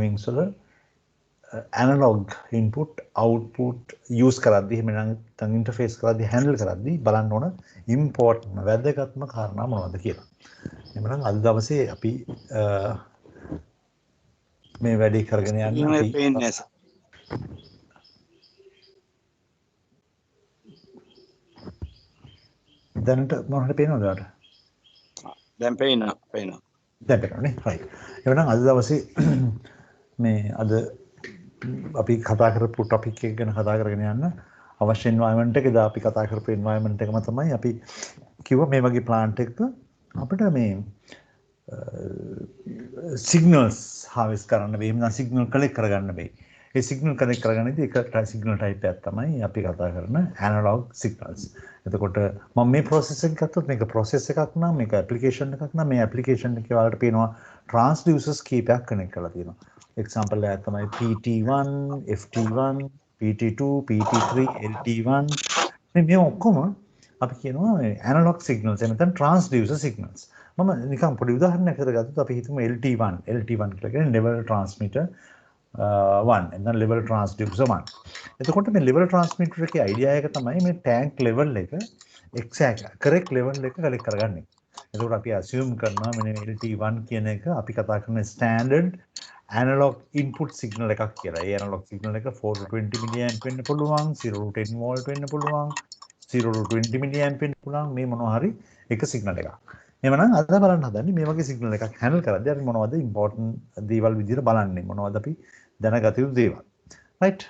timings වල analog input output use කරද්දී එහෙම නැත්නම් interface කරද්දී handle කරද්දී බලන්න ඕන important වැදගත්ම කාරණා මොනවද කියලා. එහෙනම් අද දවසේ අපි මේ වැඩේ කරගෙන යන්න අපි දැනට මොනවද පේනවද ඔයාලට? දැන් පේනවා. දැන් පේනවනේ. right. එහෙනම් අද දවසේ මේ අද අපි කතා කරපු ටොපික් එක ගැන කතා කරගෙන යන්න අවශ්‍ය environment එක දා අපි කතා කරපු environment එකම තමයි අපි කිව්ව මේ වගේ plant එකක අපිට මේ signals harvest කරන්න බැහැ. එහෙනම් signal collect කරගන්න බැහැ. ඒ signal collect කරගන්නදී එක signal type එකක් තමයි අපි කතා කරන analog signals. එතකොට මම මේ process එක ගත්තොත් මේක process එකක් නම් මේක application එකක් නම් මේ application එකේ වලට පේනවා transducers කීපයක් connect කරලා තියෙනවා. example එකක් තමයි PT1, FT1, PT2, PT3, LT1 මේ ඔක්කොම අපි කියනවා analog signals එහෙම නැත්නම් transducer signals. මම නිකන් පොඩි උදාහරණයක් විතර ගත්තොත් අපි හිතමු LT1 කියලා කියන්නේ level transmitter 1 and then level transducer 1. එතකොට මේ level transmitter එකේ idea එක තමයි මේ tank level එක exact correct level එක collect කරගන්නේ. එතකොට අපි assume කරනවා මෙන්න LT1 කියන එක අපි කතා කරන standard analog input signal එකක් කියලා. ඒ analog signal එක 4 to 20 milliamp වෙන්න පුළුවන්, 0 to 10 volt වෙන්න පුළුවන්, 0 to 20 milliamp වෙන්න පුළුවන් මේ මොනවා හරි එක signal එකක්. එහෙනම් අද බලන්න හදන්නේ මේ වගේ signal එකක් handle කරද්දී අපි මොනවද important දේවල් විදිහට බලන්නේ මොනවද අපි දැනගත යුතු දේවල්. right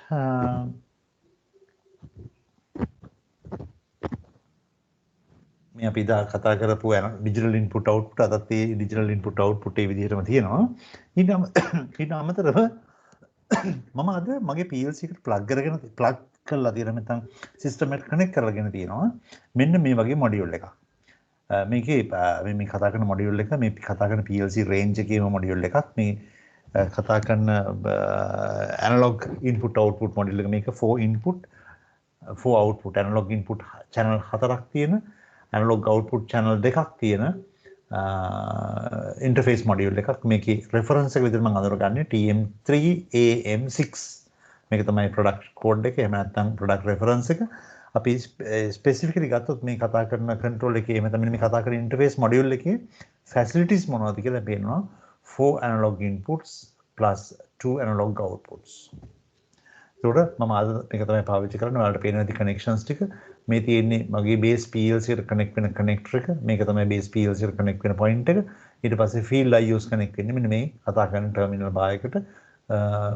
මේ අපි දා කතා කරපු digital input output අදත් ඒ digital input output ඒ විදිහටම තියෙනවා. ඊට අමතරව මම අද මගේ PLC එකට plug කරලා තියෙන නැත්නම් system එකට connect කරලාගෙන තියෙනවා. මෙන්න මේ වගේ module එකක්. මේකේ මේ කතා කරන module එක මේ කතා කරන PLC range එකේම module එකක්. මේ කතා කරන analog input output module එක මේක 4 input 4 output analog input channel 4ක් තියෙන analog output channel දෙකක් තියෙන interface module එකක්. මේකේ reference එක විදිහට මම අඳුරගන්නේ TM3AM6 මේක තමයි product code එක එහෙම නැත්නම් product reference එක. අපි specifically ගත්තොත් මේ කතා කරන control එකේ එහෙම තමයි මේ කතා කරන interface module එකේ facilities මොනවද කියලා පේනවා. 4 analog inputs plus 2 analog outputs. ඒකට මම අද මේක තමයි පාවිච්චි කරන්නේ. ඔයාලට පේන දි connections ටික මේ තියෙන්නේ මගේ base PLC එකට connect වෙන connector එක. මේක තමයි base PLC එකට connect වෙන point එක. ඊට පස්සේ field IOs connect වෙන්නේ මෙන්න මේ කතා කරන terminal bar එකට.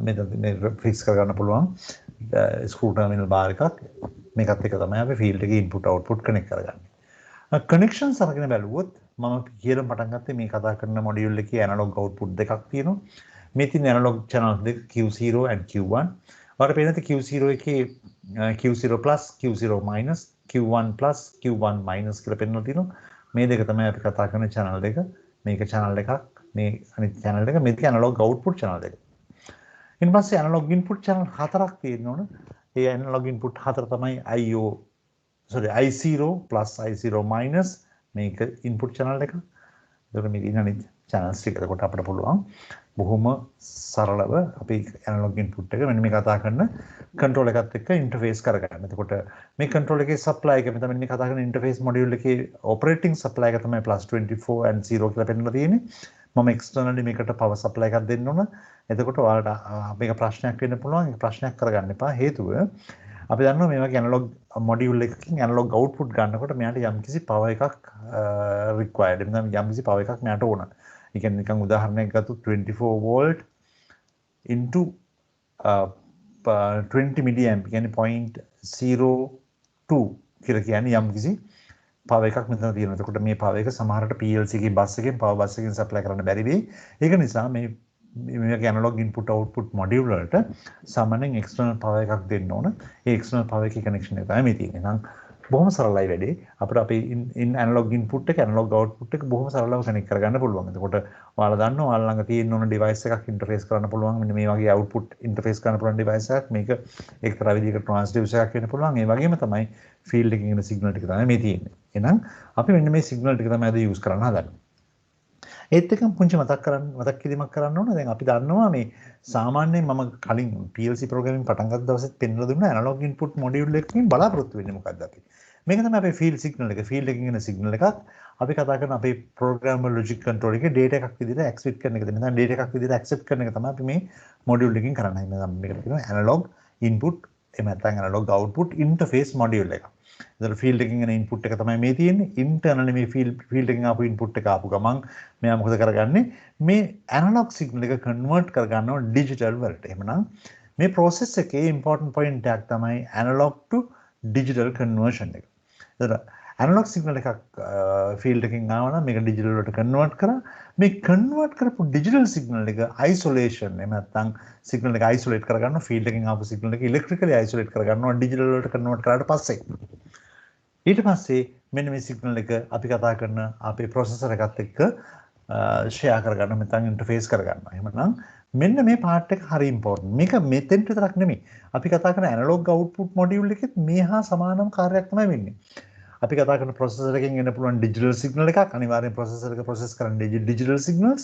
මේ fix කරගන්න පුළුවන් screw terminal bar එකක්. මේකත් එක තමයි අපි field එකේ input output connect කරගන්නේ. connections අරගෙන බැලුවොත් මම කියලා පටන් ගත්තේ මේ කතා කරන module එකේ analog output දෙකක් තියෙනවා. මේ තියෙන analog channel දෙක Q0 and Q1. ඔයාලට පේනද Q0 එකේ Q0 plus Q0 minus Q1 plus Q1 minus කියලා පෙන්නලා තියෙනවා. මේ දෙක තමයි අපි කතා කරන channel දෙක. මේක channel එකක්, මේ අනිත් channel එක, මේක analog output channel දෙක. ඊට පස්සේ analog input channel 4ක් තියෙනවනේ. ඒ analog input 4 තමයි I0 plus I0 minus මේක input channel එක. ඒකට මේක ඉන්න අනිත් channels ටික. එතකොට අපිට පුළුවන් බොහොම සරලව අපි analog input එක මෙන්න මේ කතා කරන control එකත් එක්ක interface කරගන්න. එතකොට මේ control එකේ supply එක මෙතන මේ කතා කරන interface module එකේ operating supply එක තමයි +24 and 0 කියලා පෙන්නලා තියෙන්නේ. මම externally මේකට power supply එකක් දෙන්න ඕන. එතකොට ඔයාලට මේක ප්‍රශ්නයක් වෙන්න පුළුවන්. ඒක ප්‍රශ්නයක් කරගන්න එපා. හේතුව අපි දන්නවා මේ වගේ analog module එකකින් analog output ගන්නකොට මෙයාට යම්කිසි power එකක් required. එතන යම්කිසි power එකක් මෙයාට ඕන. ඒ කියන්නේ නිකන් උදාහරණයක් ගත්තොත් 24 volt into 20 milliamp කියන්නේ 0.02 කියලා කියන්නේ යම්කිසි power එකක් මෙතන තියෙනවා. එතකොට මේ power එක සමහරට PLC එකේ bus එකෙන් power bus එකෙන් supply කරන්න බැරි වෙයි. ඒක නිසා මේ analog input output module වලට සාමාන්‍යයෙන් external power එකක් දෙන්න ඕන. ඒ external power එකේ connection එක තමයි මේ තියෙන්නේ. නම් බොහොම සරලයි වැඩේ. අපිට අපේ analog input එක analog output එක බොහොම සරලව connect කරගන්න පුළුවන්. එතකොට ඔයාලා දන්නවා ඔයාලා ළඟ තියෙන ඕන device එකක් interface කරන්න පුළුවන්. මෙන්න මේ වගේ output interface කරන්න පුළුවන් device එකක්. මේක එක්තරා විදිහකට transducer එකක් වෙන්න පුළුවන්. ඒ වගේම තමයි field එකකින් එන signal ටික තමයි මේ තියෙන්නේ. එහෙනම් අපි මෙන්න මේ signal ටික තමයි අද use කරන්න හදන්නේ. ඒත් එකම පුංචි මතක් කිරීමක් කරන්න ඕන. දැන් අපි දන්නවා මේ සාමාන්‍යයෙන් මම කලින් PLC ප්‍රෝග්‍රෑමින් පටන් ගත්ත දවසෙත් පෙන්වලා දුන්නා ඇනලොග් ඉන්පුට් මොඩියුල් එකකින් බලාපොරොත්තු වෙන්නේ මොකක්ද අපි. මේක තමයි අපේ ෆීල්ඩ් සිග්නල් එක. ෆීල්ඩ් එකකින් එන සිග්නල් එකක් අපි කතා කරන අපේ ප්‍රෝග්‍රෑමබල් ලොජික් කන්ට්‍රෝල් එකේ data එකක් විදිහට ඇක්සෙප්ට් කරන එකද. නැත්නම් data එකක් විදිහට ඇක්සෙප්ට් කරන එක තමයි අපි මේ මොඩියුල් එකකින් කරන්නේ. එහෙනම් මේකට කියනවා ඇනලොග් ඉන්පුට් එහෙම නැත්නම් ඇනලොග් අවුට්පුට් ඉන්ටර්ෆේස් මොඩියුල් එක. එතකොට ෆීල්ඩ් එකකින් එන ඉන්පුට් එක තමයි මේ තියෙන්නේ. ඉන්ටර්නලි මේ ෆීල්ඩ් එකකින් ආපු ඉන්පුට් එක ආපු ගමන් මෙයා මොකද කරගන්නේ? මේ ඇනලොග් සිග්නල් එක කන්වර්ට් කරගන්නවා ඩිජිටල් වලට. එහෙමනම් මේ process එකේ important point එකක් තමයි analog to digital conversion එක. එතකොට analog signal එකක් field එකකින් ආව නම් මේක digital වලට convert කරා. මේ convert කරපු digital signal එක isolation එහෙම නැත්නම් signal එක isolate කරගන්න field එකකින් ආපු signal එක electrically isolate කරගන්නවා digital වලට convert කරාට පස්සේ. ඊට පස්සේ මෙන්න මේ signal එක අපි කතා කරන අපේ processor එකත් එක්ක share කරගන්න නැත්නම් interface කරගන්නවා. එහෙමනම් මෙන්න මේ part එක හරි important. මේක මෙතෙන්ට විතරක් නෙමෙයි. අපි කතා කරන analog output module එකෙත් මේ හා සමානම කාර්යයක් තමයි වෙන්නේ. අපි කතා කරන processor එකෙන් එන්න පුළුවන් digital signal එකක් අනිවාර්යෙන් processor එක process කරන්න digital signals.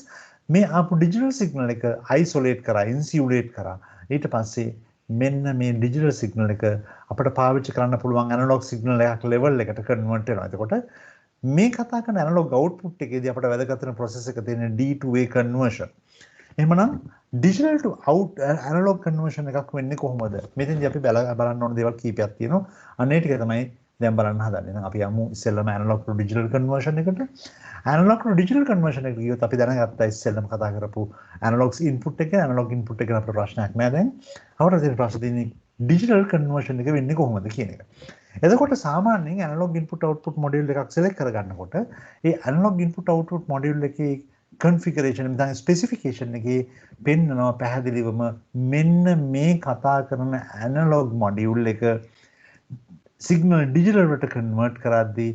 මේ ආපු digital signal එක isolate කරා, insulate කරා. ඊට පස්සේ මෙන්න මේ digital signal එක අපිට පාවිච්චි කරන්න පුළුවන් analog signal එකක් level එකට convert වෙනවා. එතකොට මේ කතා කරන analog output එකේදී අපිට වැදගත් වෙන process එක තියෙන D to A conversion. එහෙමනම් digital to out analog conversion එකක් වෙන්නේ කොහොමද? මෙතෙන්දී අපි බලන්න ඕන දේවල් කීපයක් තියෙනවා. අන්න ඒ ටික තමයි දැන් බලන්න හදන්නේ. එහෙනම් අපි යමු ඉස්සෙල්ලාම analog to digital conversion එකට. analog to digital conversion එක කියොත් අපි දැනගත්තා ඉස්සෙල්ලාම කතා කරපු analog input එක analog input එක ගැන අපිට ප්‍රශ්නයක් නෑ දැන්. අපිට තියෙන ප්‍රශ්නේ තියෙන්නේ digital conversion එක වෙන්නේ කොහොමද කියන එක. එතකොට සාමාන්‍යයෙන් analog input output module එකක් select කරගන්නකොට ඒ analog input output module එකේ configuration නැත්නම් specification එකේ පෙන්නනවා පැහැදිලිවම මෙන්න මේ කතා කරන analog module එක signal digital වලට convert කරද්දී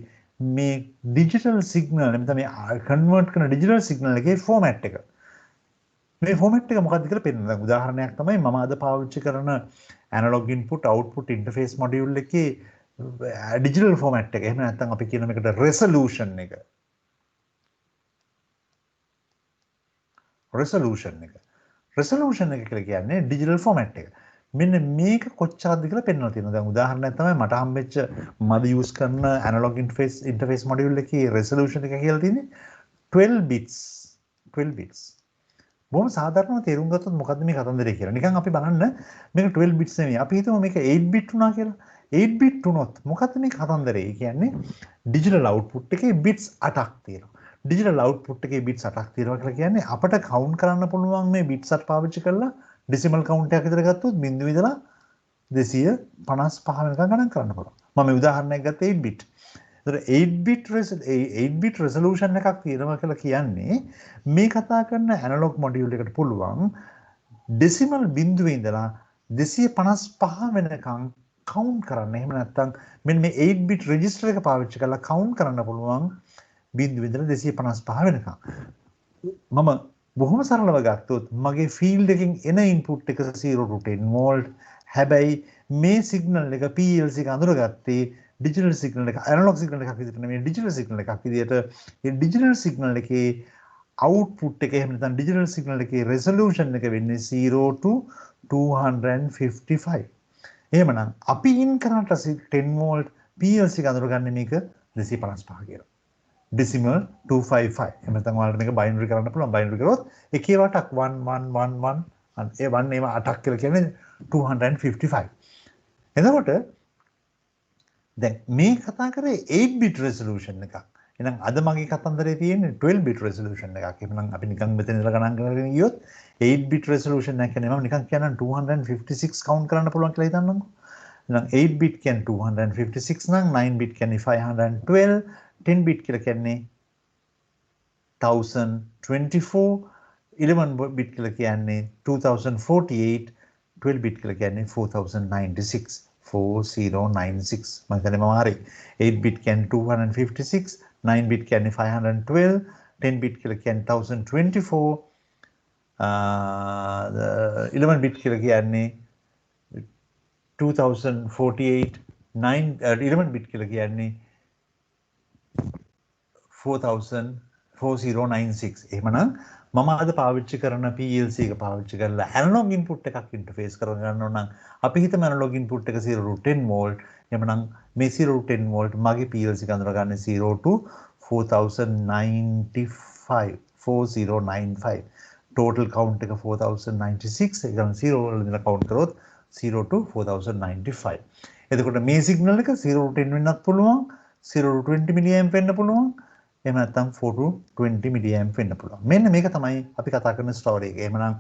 මේ digital signal නැත්නම් මේ convert කරන digital signal එකේ format එක මේ format එක මොකක්ද කියලා පෙන්නනවා. දැන් උදාහරණයක් තමයි මම අද පාවිච්චි කරන analog input output interface module එකේ digital format එක. එහෙම නැත්නම් අපි කියන මේකට resolution එක. resolution එක කියලා කියන්නේ digital format එක. මෙන්න මේක කොච්චරද කියලා පෙන්වලා තියෙනවා. දැන් උදාහරණයක් තමයි මට හම්බෙච්ච මම use කරන analog interface module එකේ resolution එක කියලා තියෙන්නේ 12 bits. බොහොම සාධාරණව තේරුම් ගත්තොත් මොකද්ද මේ කතන්දරය කියලා. නිකන් අපි බලන්න මේක 12 bits නෙමෙයි. අපි හිතමු මේක 8 bit වුණා කියලා. 8 bit වුණොත් මොකද්ද මේ කතන්දරය? ඒ කියන්නේ digital output එකේ bits 8ක් තියෙනවා. digital output එකේ bits 8ක් තියෙනවා කියලා කියන්නේ අපිට count කරන්න පුළුවන් මේ bits 8 පාවිච්චි කරලා decimal count එකක් විතර ගත්තොත් බිංදුව ඉඳලා 255 වෙනකම් ගණන් කරන්න පුළුවන්. මම මේ උදාහරණයක් ගත්තේ 8 bit. ඒතර 8 bit resolution එකක් තියෙනවා කියලා කියන්නේ මේ කතා කරන analog module එකට පුළුවන් decimal බිංදුවේ ඉඳලා 255 වෙනකම් count කරන්න. එහෙම නැත්නම් මෙන්න මේ 8 bit register එක පාවිච්චි කරලා count කරන්න පුළුවන් බිංදුවේ ඉඳලා 255 වෙනකම්. මම බොහොම සරලව ගත්තොත් මගේ ෆීල්ඩ් එකකින් එන ඉන්පුට් එක 0 to 10 වෝල්ට්. හැබැයි මේ සිග්නල් එක PLC එක අඳුරගත්තේ ඩිජිටල් සිග්නල් එක ඇනලොග් සිග්නල් එකක් විදිහට නෙමෙයි ඩිජිටල් සිග්නල් එකක් විදිහට. ඒ ඩිජිටල් සිග්නල් එකේ අවුට්පුට් එක එහෙම නැත්නම් ඩිජිටල් සිග්නල් එකේ රෙසලූෂන් එක වෙන්නේ 0 to 255. එහෙමනම් අපි ඉන් කරනට 10 වෝල්ට් PLC එක අඳුරගන්නේ මේක 255 කියලා. decimal 255. එහෙම නැත්නම් ඔයාලට මේක binary කරන්න පුළුවන්. binary කරොත් එකේ වටක් 1111 ඒ 1 ඒව 8ක් කියලා කියන්නේ 255. එතකොට දැන් මේ කතා කරේ 8 bit resolution එකක්. එහෙනම් අද මගේ කතන්දරේ තියෙන්නේ 12 bit resolution එකක්. එහෙනම් අපි නිකන් මෙතන ඉඳලා ගණන් කරගෙන ගියොත් 8 bit resolution එක කියන්නේ මම නිකන් කියන්නම් 256 count කරන්න පුළුවන් කියලා හිතන්නම්කෝ. එහෙනම් 8 bit කියන්නේ 256 නම් 9 bit කියන්නේ 512 10 bit කියලා කියන්නේ 1024 11 bit කියලා කියන්නේ 2048 12 bit කියලා කියන්නේ 4096 4096 මම කියන්නේ මම හරි 8 bit කියන්නේ 256 9 bit කියන්නේ 512 10 bit කියලා කියන්නේ 1024 11 bit කියලා කියන්නේ 2048 11 bit කියලා කියන්නේ 4096 4096 එහෙමනම් මම අද පාවිච්චි කරන PLC එක පාවිච්චි කරලා ඇනලොග් ඉන්පුට් එකක් ඉන්ටර්ෆේස් කරගන්න ඕන නම් අපි හිතමු ඇනලොග් ඉන්පුට් එක 0 වෝල්ට් එහෙමනම් මේ 0 වෝල්ට් මගේ PLC එක අඳුරගන්නේ 0 to 4095 4095 total count එක 4096 ඒ කියන්නේ 0 වල ඉඳලා count කරොත් 0 to 4095 එතකොට මේ සිග්නල් එක 0 to 10 වෙන්නත් පුළුවන් 0 to 20 milliamp වෙන්න පුළුවන් එහෙම නැත්නම් 4 to 20 milliamp වෙන්න පුළුවන්. මෙන්න මේක තමයි අපි කතා කරන ස්ටෝරි එක. එහෙමනම්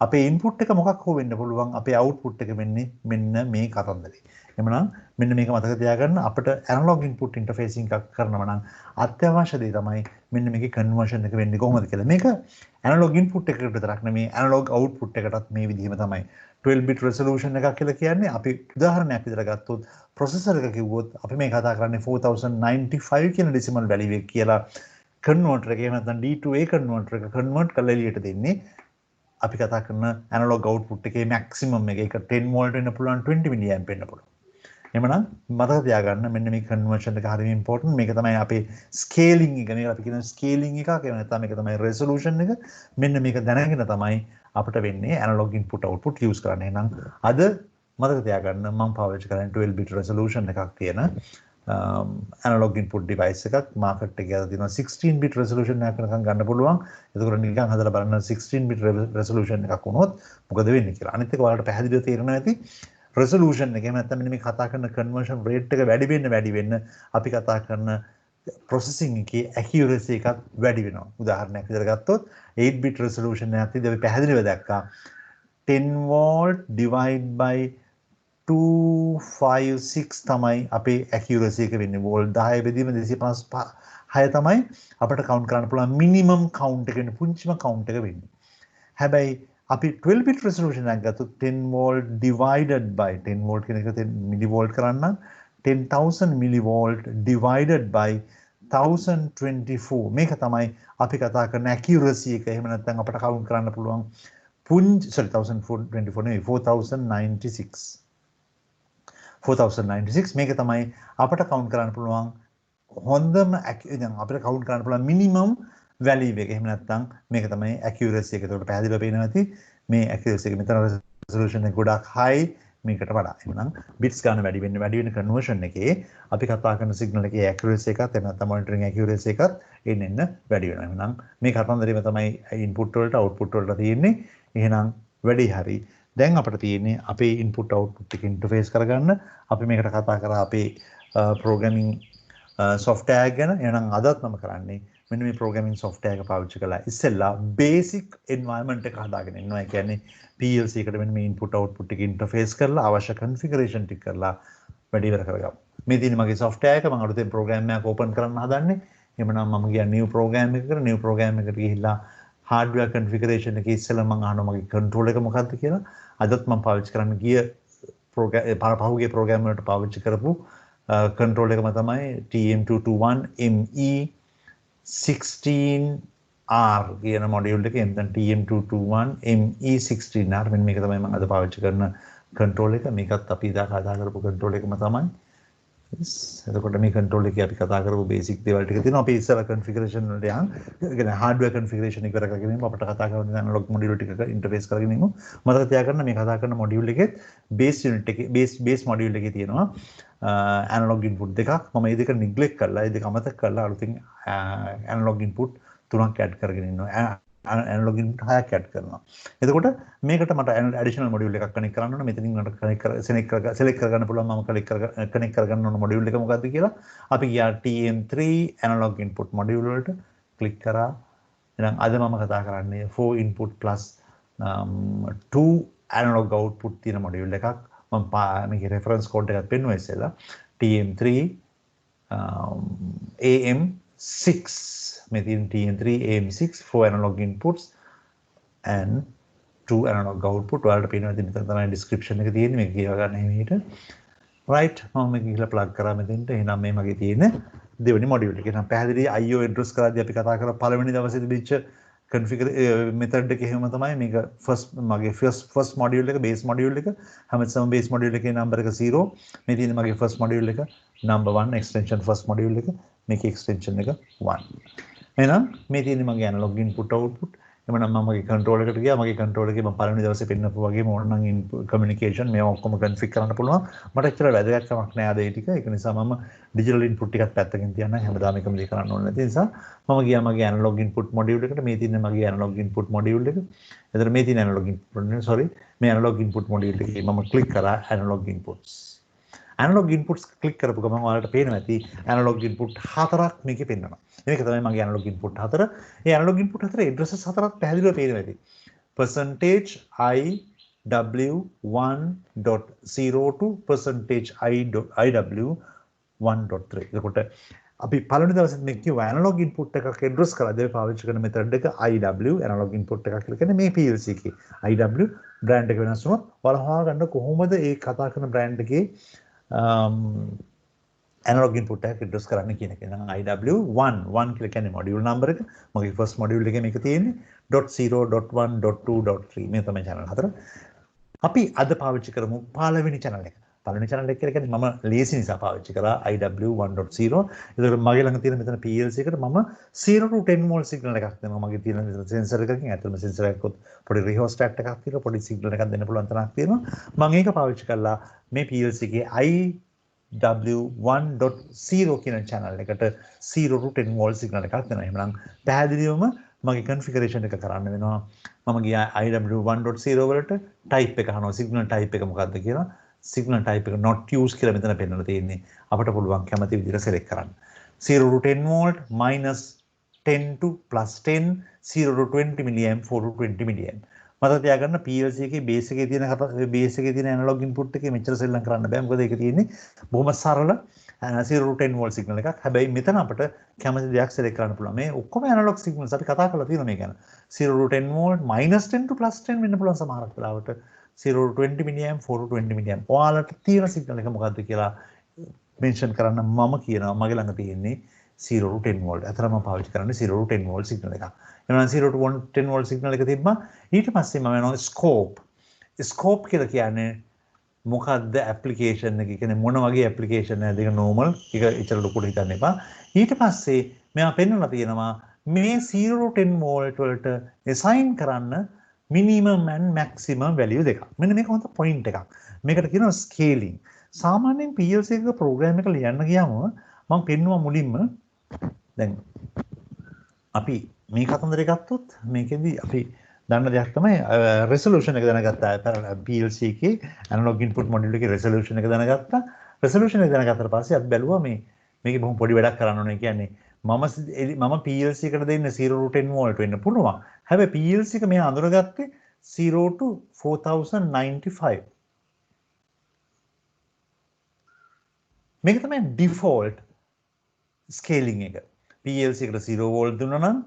අපේ ඉන්පුට් එක මොකක් හෝ වෙන්න පුළුවන්. අපේ අවුට්පුට් එක වෙන්නේ මෙන්න මේ කතන්දරේ. එහෙමනම් මෙන්න මේක මතක තියාගන්න අපිට ඇනලොග් ඉන්පුට් ඉන්ටර්ෆේසින් එකක් කරනවා නම් අත්‍යවශ්‍ය දේ තමයි මෙන්න මේකේ කන්වර්ෂන් එක වෙන්නේ කොහොමද කියලා. මේක ඇනලොග් ඉන්පුට් එකකට විතරක් නෙමෙයි ඇනලොග් අවුට්පුට් එකටත් මේ විදිහම තමයි. 12 bit resolution එකක් කියලා කියන්නේ අපි උදාහරණයක් විදිහට ගත්තොත් processor එක කිව්වොත් අපි මේ කතා කරන්නේ 4095 කියන decimal value එක කියලා converter එක එහෙම නැත්නම් D2A converter එක convert කරලා එළියට දෙන්නේ අපි කතා කරන analog output එකේ maximum එක 10 volt වෙන්න පුළුවන් 20 milliamp වෙන්න පුළුවන්. එහෙමනම් මතක තියාගන්න මෙන්න මේ conversion එක හරිය important. මේක තමයි අපේ scaling එක. මේක අපි කියන scaling එකක්. එහෙම නැත්නම් මේක තමයි resolution එක. මෙන්න මේක දැනගෙන තමයි අපිට වෙන්නේ analog input output use කරන්න. එහෙනම් අද මතක තියාගන්න මම පාවිච්චි කරන්නේ 12 bit resolution එකක් තියෙන analog input device එකක් market එකේ අද තියෙනවා 16 bit resolution එකක් වෙනකන් ගන්න පුළුවන්. එතකොට නිකන් හදලා බලන්න 16 bit resolution එකක් වුණොත් මොකද වෙන්නේ කියලා. අනිත් එක ඔයාලට පැහැදිලිව තේරෙනවා ඇති. resolution එක එහෙම නැත්නම් මෙන්න මේ කතා කරන conversion rate එක වැඩි වෙන්න අපි කතා කරන processing එකේ accuracy එකත් වැඩි වෙනවා. උදාහරණයක් විදිහට ගත්තොත් 8 bit resolution එකක් තියදී අපි පැහැදිලිව දැක්කා 10 volt divide by 256 තමයි අපේ accuracy එක වෙන්නේ. volt 10 බෙදීම 256 තමයි අපිට count කරන්න පුළුවන් minimum count එක වෙන්නේ පුංචිම count එක වෙන්නේ. හැබැයි අපි 12 bit resolution එකක් ගත්තොත් 10 volt divided by 10 volt කියන එක 10 millivolt කරන්න 10,000 millivolt divided by 1024 මේක තමයි අපි කතා කරන accuracy එක. එහෙම නැත්නම් අපිට count කරන්න පුළුවන් පුංචි 1024 නෙවෙයි 4096 මේක තමයි අපිට count කරන්න පුළුවන් හොඳම දැන් අපිට count කරන්න පුළුවන් minimum value එක. එහෙම නැත්නම් මේක තමයි accuracy එක. ඒකට පැහැදිලිව පේනවා ඇති මේ accuracy එක මෙතන resolution එක ගොඩක් high මේකට වඩා. එහෙනම් bits ගන්න වැඩි වෙන conversion එකේ අපි කතා කරන signal එකේ accuracy එකත් එහෙම නැත්නම් monitoring accuracy එකත් එන්න වැඩි වෙනවා. එහෙනම් මේ කතන්දරේම තමයි input වලට output වලට තියෙන්නේ. එහෙනම් වැඩි හරි. දැන් අපිට තියෙන්නේ අපේ input output එක interface කරගන්න අපි මේකට කතා කරා අපේ programming software එක ගැන. එහෙනම් අදත් මම කරන්නේ මෙන්න මේ programming software එක පාවිච්චි කරලා ඉස්සෙල්ලා basic environment එක හදාගෙන ඉන්නවා. ඒ කියන්නේ PLC එකට මෙන්න මේ input output එක interface කරලා අවශ්‍ය configuration ටික කරලා වැඩි ඉවර කරගමු. මේ තියෙන මගේ software එක මම අලුතෙන් program එකක් open කරන්න හදන්නේ. එහෙමනම් මම ගියා new program එකකට new program එකට ගිහිල්ලා hardware configuration එකේ ඉස්සෙල්ලා මම අහනවා මගේ control එක මොකක්ද කියලා. අදත් මම පාවිච්චි කරන්න ගිය පහුගිය program වලට පාවිච්චි කරපු control එකම තමයි TM221ME 16R කියන මොඩියුල් එක. එතන TM221 ME16R මෙන්න මේක තමයි මම අද පාවිච්චි කරන control එක. මේකත් අපි කතා කරපු control එකම තමයි. එතකොට මේ control එකේ අපි කතා කරපු basic දේවල් ටික තියෙනවා. අපි ඉස්සර configuration වලට යන් කියන්නේ hardware configuration එක කරගෙන ඉමු. අපිට කතා කරන analog module ටික interface කරගෙන ඉමු. මතක තියාගන්න මේ කතා කරන module එකේ base unit එකේ base module එකේ තියෙනවා analog input දෙකක්. මම මේ දෙක neglect කරලා ඒ දෙක අමතක කරලා අලුතින් analog input තුනක් add කරගෙන ඉන්නවා. analog input 6ක් add කරනවා. එතකොට මේකට මට additional module එකක් connect කරන්න ඕන. මෙතනින් මට select කරගන්න පුළුවන් මම connect කරගන්න ඕන module එක මොකක්ද කියලා. අපි ගියා TM3 analog input module වලට click කරා. එහෙනම් අද මම කතා කරන්නේ 4 input plus 2 analog output තියෙන module එකක්. මම මේකේ reference code එකක් පෙන්නුවා ඉස්සෙල්ලා. TM3 AM6 මේ තියෙන TM3 AM6 4 analog inputs and 2 analog output. ඔයාලට පේනවා ඉතින් මෙතන තමයි description එක තියෙන්නේ. මේක කියව ගන්න හැමීට. right මම මේක ගිහලා plug කරා මෙතෙන්ට. එහෙනම් මේ මගේ තියෙන දෙවෙනි module එක. එහෙනම් පැහැදිලි IO address කරද්දී අපි කතා කරා පළවෙනි දවසේ තිබිච්ච configure method එක එහෙම තමයි. මේක මගේ first module එක base module එක හැමතිස්සම base module එකේ number එක 0. මේ තියෙන මගේ first module එක number 1 extension first module එක මේකේ extension එක 1. එහෙනම් මේ තියෙන්නේ මගේ ඇනලොග් ඉන්පුට් අවුට්පුට්. එමනම් මම මගේ කන්ට්‍රෝල් එකට ගියා. මගේ කන්ට්‍රෝල් එකේ මම පළවෙනි දවසේ පෙන්නපු වගේම ඕනනම් ඉන්පුට් කමියුනිකේෂන් මේවා ඔක්කොම කන්ෆිග් කරන්න පුළුවන්. මට ඇත්තට වැදගත් කමක් නෑ අද ඒ ටික. ඒක නිසා මම ඩිජිටල් ඉන්පුට් ටිකක් පැත්තකින් තියන්න හැමදාම එකම දේ කරන්න ඕනේ නැති නිසා මම ගියා මගේ ඇනලොග් ඉන්පුට් මොඩියුල් එකට. මේ තියෙන්නේ මගේ ඇනලොග් ඉන්පුට් මොඩියුල් එක. එතන මේ තියෙන ඇනලොග් ඉන්පුට් sorry මේ ඇනලොග් ඉන්පුට් මොඩියුල් එකේ මම ක්ලික් කරා analogue inputs. Analogue inputs click කරපු ගමන් ඔයාලට පේනවා ඇති ඇනලොග් ඉන්පුට් හතරක් මේකේ පෙන්වනවා. මේක තමයි මගේ ඇනලොග් ඉන්පුට් හතර. ඒ ඇනලොග් ඉන්පුට් හතරේ ඇඩ්‍රසස් හතරක් පැහැදිලිව පේනවා ඇති. percentage iw1.0 to percentage iw1.3. එතකොට අපි පළවෙනි දවසේ මේ කිව්ව ඇනලොග් ඉන්පුට් එකක් ඇඩ්‍රස් කරලා අපි පාවිච්චි කරන මෙතඩ් එක iw ඇනලොග් ඉන්පුට් එකක් කියලා කියන්නේ මේ PLC එකේ iw බ්‍රෑන්ඩ් එක වෙනස් වුණොත් ඔයාලා හොයාගන්න කොහොමද ඒ කතා කරන බ්‍රෑන්ඩ් එකේ ඇනලොග් ඉන්පුට් එකක් ඇඩ්‍රස් කරන්න කියන එක. එහෙනම් iw1 කියලා කියන්නේ මොඩියුල් නම්බර් එක. මගේ ෆස්ට් මොඩියුල් එකේ මේක තියෙන්නේ .0.1.2.3 මේ තමයි channel හතර. අපි අද පාවිච්චි කරමු පළවෙනි channel එක. පළවෙනි channel එක කියලා කියන්නේ මම ලේසි නිසා පාවිච්චි කරා iw1.0. ඒකට මගේ ළඟ තියෙන මෙතන PLC එකට මම 0 to 10 volt signal එකක් දෙනවා. මගේ තියෙන මෙතන sensor එකකින් ඇත්තටම sensor එකකොත් පොඩි rheostat එකක් තියෙනවා. පොඩි signal එකක් දෙන්න පුළුවන් තරමක් තියෙනවා. මම ඒක පාවිච්චි කරලා මේ PLC එකේ iw1.0 කියන channel එකට 0 to 10 volt signal එකක් දෙනවා. එහෙනම් පැහැදිලිවම මගේ configuration එක කරන්න වෙනවා. මම ගියා iw1.0 වලට type එක අහනවා. signal type එක මොකක්ද කියලා. signal type එක not use කියලා මෙතන පෙන්නලා තියෙන්නේ. අපිට පුළුවන් කැමති විදිහට select කරන්න. 0 to 10 volt minus 10 to plus 10 0 to 20 milliamp 4 to 20 milliamp. මතක තියාගන්න PLC එකේ base එකේ තියෙන analog input එකේ මෙච්චර සෙල්ලම් කරන්න බෑ. මොකද ඒක තියෙන්නේ බොහොම සරල 0 to 10 volt signal එකක්. හැබැයි මෙතන අපිට කැමති දෙයක් select කරන්න පුළුවන්. මේ ඔක්කොම analog signals අපි කතා කරලා තියෙනවා මේ ගැන. 0 to 10 volt minus 10 to plus 10 වෙන්න පුළුවන් සමහරක් වෙලාවට. 0 to 20 milliamp 4 to 20 milliamp. ඔයාලට තියෙන signal එක මොකද්ද කියලා mention කරන්න මම කියනවා. මගේ ළඟ තියෙන්නේ 0 to 10 volt. අතන මම පාවිච්චි කරන්නේ 0 to 10 volt signal එකක්. එහෙනම් 0 to 10 volt signal එක තිබ්බා. ඊට පස්සේ මම යනවා scope. scope කියලා කියන්නේ මොකක්ද application එක. කියන්නේ මොන වගේ application එකද? ඒක normal. ඒක ඉතල ලොකුට හිතන්න එපා. ඊට පස්සේ මෙයා පෙන්වලා තියෙනවා මේ 0 to 10 volt වලට assign කරන්න minimum and maximum value දෙකක්. මෙන්න මේක හොඳ point එකක්. මේකට කියනවා scaling. සාමාන්‍යයෙන් PLC එකක program එක ලියන්න ගියාම මම පෙන්නුවා මුලින්ම දැන් අපි මේ කතන්දරේ ගත්තොත් මේකෙදි අපි දන්න දෙයක් තමයි resolution එක දැනගත්තා. PLC එකේ analog input module එකේ resolution එක දැනගත්තා. resolution එක දැනගත්තට පස්සේ අපි බැලුවා මේකේ බොහොම පොඩි වැඩක් කරන්න ඕනේ. කියන්නේ මම PLC එකට දෙන්න 0 to 10 volt වෙන්න පුළුවන්. හැබැයි PLC එක මෙයා අඳුරගත්තේ 0 to 4095. මේක තමයි default scaling එක. PLC එකට 0 volt දුන්නා නම්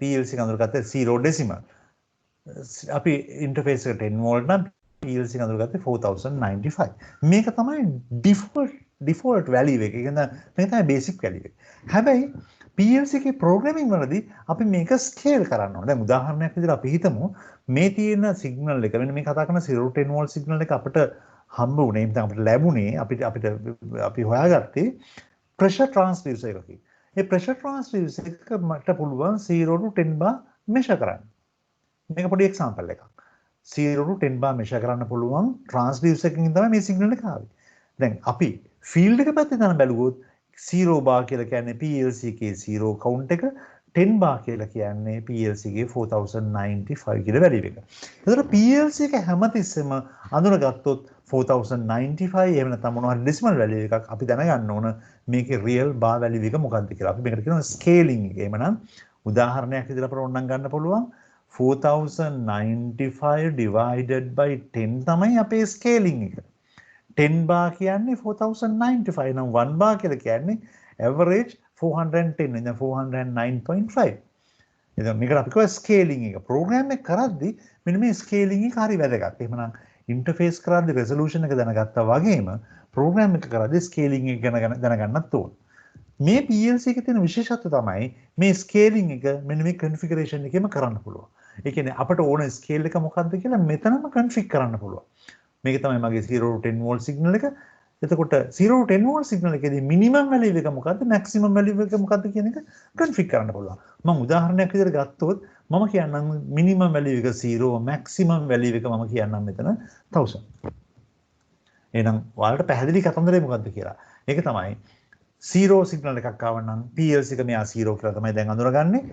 PLC එක අඳුරගත්තේ 0 decimal. අපි interface එකට 10 volt නම් PLC එක අඳුරගත්තේ 4095. මේක තමයි default value එක. ඒ කියන්නේ මේක තමයි basic value එක. හැබැයි PLC එකේ programming වලදී අපි මේක scale කරන්න ඕනේ. දැන් උදාහරණයක් විදිහට අපි හිතමු මේ තියෙන signal එක මෙන්න මේ කතා කරන 0 to 10 volt signal එක අපිට හම්බ වුණේ නැත්නම් අපිට ලැබුණේ අපි හොයාගත්තේ pressure transducer එකකින්. මේ pressure transducer එක මට පුළුවන් 0 to 10 bar measure කරන්න. මේක පොඩි example එකක්. 0 to 10 bar measure කරන්න පුළුවන් transducer එකකින් තමයි මේ signal එක ආවේ. දැන් අපි field එක පැත්තේ දැන් බැලුවොත් 0 bar කියලා කියන්නේ PLC එකේ 0 count එක 10 bar කියලා කියන්නේ PLC එකේ 4095 කියලා value එක. ඒතර PLC එක හැමතිස්සෙම අඳුනගත්තොත් 4095 එහෙම නැත්නම් මොනවා හරි decimal value එකක් අපි දැනගන්න ඕන මේකේ real bar value එක මොකක්ද කියලා. අපි මේකට කියනවා scaling එක. එහෙමනම් උදාහරණයක් විදිහට අපිට ඕනනම් ගන්න පුළුවන් 4095 divided by 10 තමයි අපේ scaling එක. 10 bar කියන්නේ 4095 නම් 1 bar කියලා කියන්නේ average 410 ඉතින් 409.5. ඉතින් මේකට අපි කියනවා scaling එක. program එක කරද්දි මෙන්න මේ scaling එක හරි වැදගත්. එහෙමනම් interface කරද්දි resolution එක දැනගත්තා වගේම program එක කරද්දි scaling එක ගැන දැනගන්නත් ඕන. මේ PLC එකේ තියෙන විශේෂත්වය තමයි මේ scaling එක මෙන්න මේ configuration එකේම කරන්න පුළුවන්. ඒ කියන්නේ අපට ඕන scale එක මොකක්ද කියලා මෙතනම config කරන්න පුළුවන්. මේක තමයි මගේ 0 to 10 volt signal එක. එතකොට 0 to 10 volt signal එකේදී minimum value එක මොකද්ද maximum value එක මොකද්ද කියන එක configure කරන්න පුළුවන්. මම උදාහරණයක් විදිහට ගත්තොත් මම කියන්නම් minimum value එක 0 maximum value එක මම කියන්නම් මෙතන 1000. එහෙනම් ඔයාලට පැහැදිලි කතන්දරේ මොකද්ද කියලා. ඒක තමයි 0 signal එකක් ආව නම් PLC එක මෙයා 0 කියලා තමයි දැන් අඳුරගන්නේ.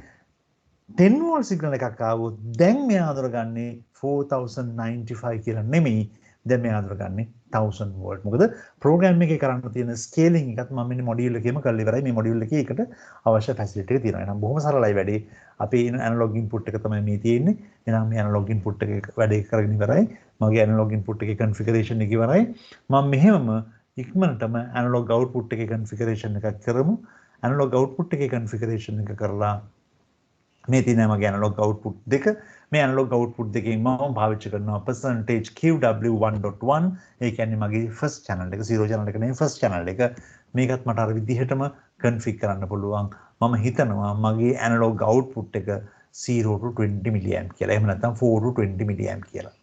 10 volt signal එකක් ආවොත් දැන් මෙයා අඳුරගන්නේ 4095 කියලා නෙමෙයි. දැන් මෙයා අඳුරගන්නේ 1000 volt. මොකද ප්‍රෝග්‍රෑම් එකේ කරන්න තියෙන ස්කේලින් එකත් මම මේ මොඩියුල් එකේම කරලා ඉවරයි. මේ මොඩියුල් එකේ එකට අවශ්‍ය ෆැසිලිටි එක තියෙනවා. එහෙනම් බොහොම සරලයි වැඩේ. අපේ ඇනලොග් ඉන්පුට් එක තමයි මේ තියෙන්නේ. එහෙනම් මේ ඇනලොග් ඉන්පුට් එකේ වැඩේ කරගෙන ඉවරයි. මගේ ඇනලොග් ඉන්පුට් එකේ කන්ෆිගරේෂන් එක ඉවරයි. මම මෙහෙමම ඉක්මනටම ඇනලොග් අවුට්පුට් එකේ කන්ෆිගරේෂන් එකක් කරමු. ඇනලොග් අවුට්පුට් එකේ කන්ෆිගරේෂන් එක කරලා මේ තියෙන මගේ ඇනලොග් අවුට්පුට් දෙක මේ ඇනලොග් අවුට්පුට් දෙකෙන් මම පාවිච්චි කරනවා %QW1.1 ඒ කියන්නේ මගේ ෆස්ට් channel එක 0 channel එක නෙමෙයි ෆස්ට් channel එක මේකත් මට අර විදිහටම configure කරන්න පුළුවන් මම හිතනවා මගේ ඇනලොග් අවුට්පුට් එක 0 to 20 milliamp කියලා එහෙම නැත්නම් 4 to 20 milliamp කියලා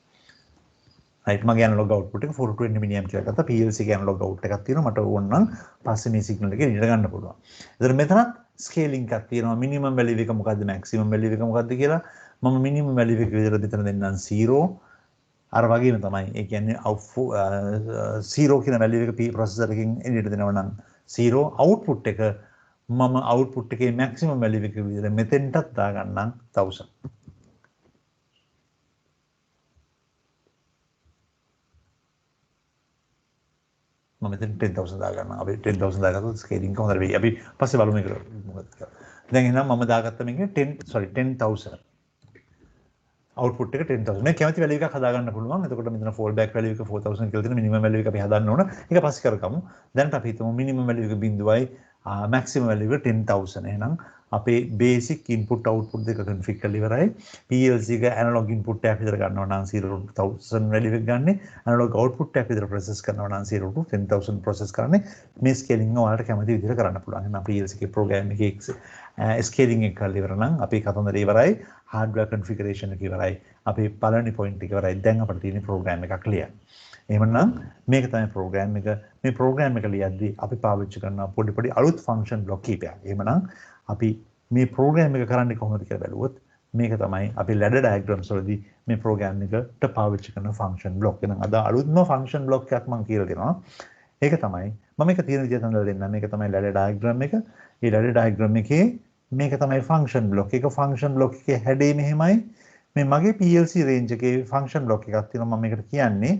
right මගේ ඇනලොග් අවුට්පුට් එක 4 to 20 milliamp කියලා ගත්තා PLC එකේ ඇනලොග් අවුට් එකක් තියෙනවා මට ඕන නම් පස්සේ මේ සිග්නල් එක ඉඳ ගන්න පුළුවන් ඒතර මෙතනත් ස්කේලින් එකක් තියෙනවා මිනිමම් වැලියු එක මොකද්ද මැක්සිමම් වැලියු එක මොකද්ද කියලා මම මිනිමම් වැලියු එක විදිහට දෙතන දෙන්නම් 0 අර වගේම තමයි ඒ කියන්නේ 0 කියන වැලියු එක ප්‍රොසෙසර් එකකින් එළියට දෙනවා නම් 0 අවුට්පුට් එක මම අවුට්පුට් එකේ මැක්සිමම් වැලියු එක විදිහට මෙතෙන්ටත් දාගන්නම් 1000 මම මෙතන 10000 දාගන්නවා අපි 10000 දාගත්තොත් ස්කේලින් එක හොඳට වෙයි අපි පස්සේ බලමු මේක මොකක්ද කියලා දැන් එහෙනම් මම දාගත්ත මේකේ 10000 output එක 10000 මේ කැමති වැලියු එකක් හදාගන්න පුළුවන් එතකොට මෙතන fall back value එක 4000 කියලා තියෙන minimum value එක අපි හදන්න ඕන ඒක පස්සේ කරගමු දැන් අපි හිතමු minimum value එක 0යි maximum value එක 10000 එහෙනම් අපේ basic input output දෙක configure කරලා ඉවරයි PLC එක analog input එකක් විතර ගන්නවා නම් 0,000 value එක ගන්නෙ analog output එකක් විතර process කරනවා නම් 0 to 10000 process කරන්නේ මේ scaling එක ඔයාලට කැමති විදිහට කරන්න පුළුවන් එහෙනම් PLC එකේ program එකේ scaling එක කරලා ඉවර නම් අපි කතන්දරේ ඉවරයි hardware configuration එක ඉවරයි අපේ පළවෙනි point එක ඉවරයි දැන් අපිට තියෙන program එකක් ලියන්න එහෙමනම් මේක තමයි program එක මේ program එක ලියද්දී අපි පාවිච්චි කරන පොඩි අලුත් function block කීපයක් එහෙමනම් අපි මේ program එක කරන්නේ කොහොමද කියලා බලුවොත් මේක තමයි අපි ladder diagrams වලදී මේ program එකට පාවිච්චි කරන function block එහෙනම් අද අලුත්ම function block එකක් මම කියලා දෙනවා ඒක තමයි මම මේක තියෙන විදිහට හඳලා දෙන්නම් මේක තමයි ladder diagram එක මේ ladder diagram එකේ මේක තමයි function block එක function block එකේ හැඩය මෙහෙමයි මේ මගේ PLC range එකේ function block එකක් තියෙනවා මම මේකට කියන්නේ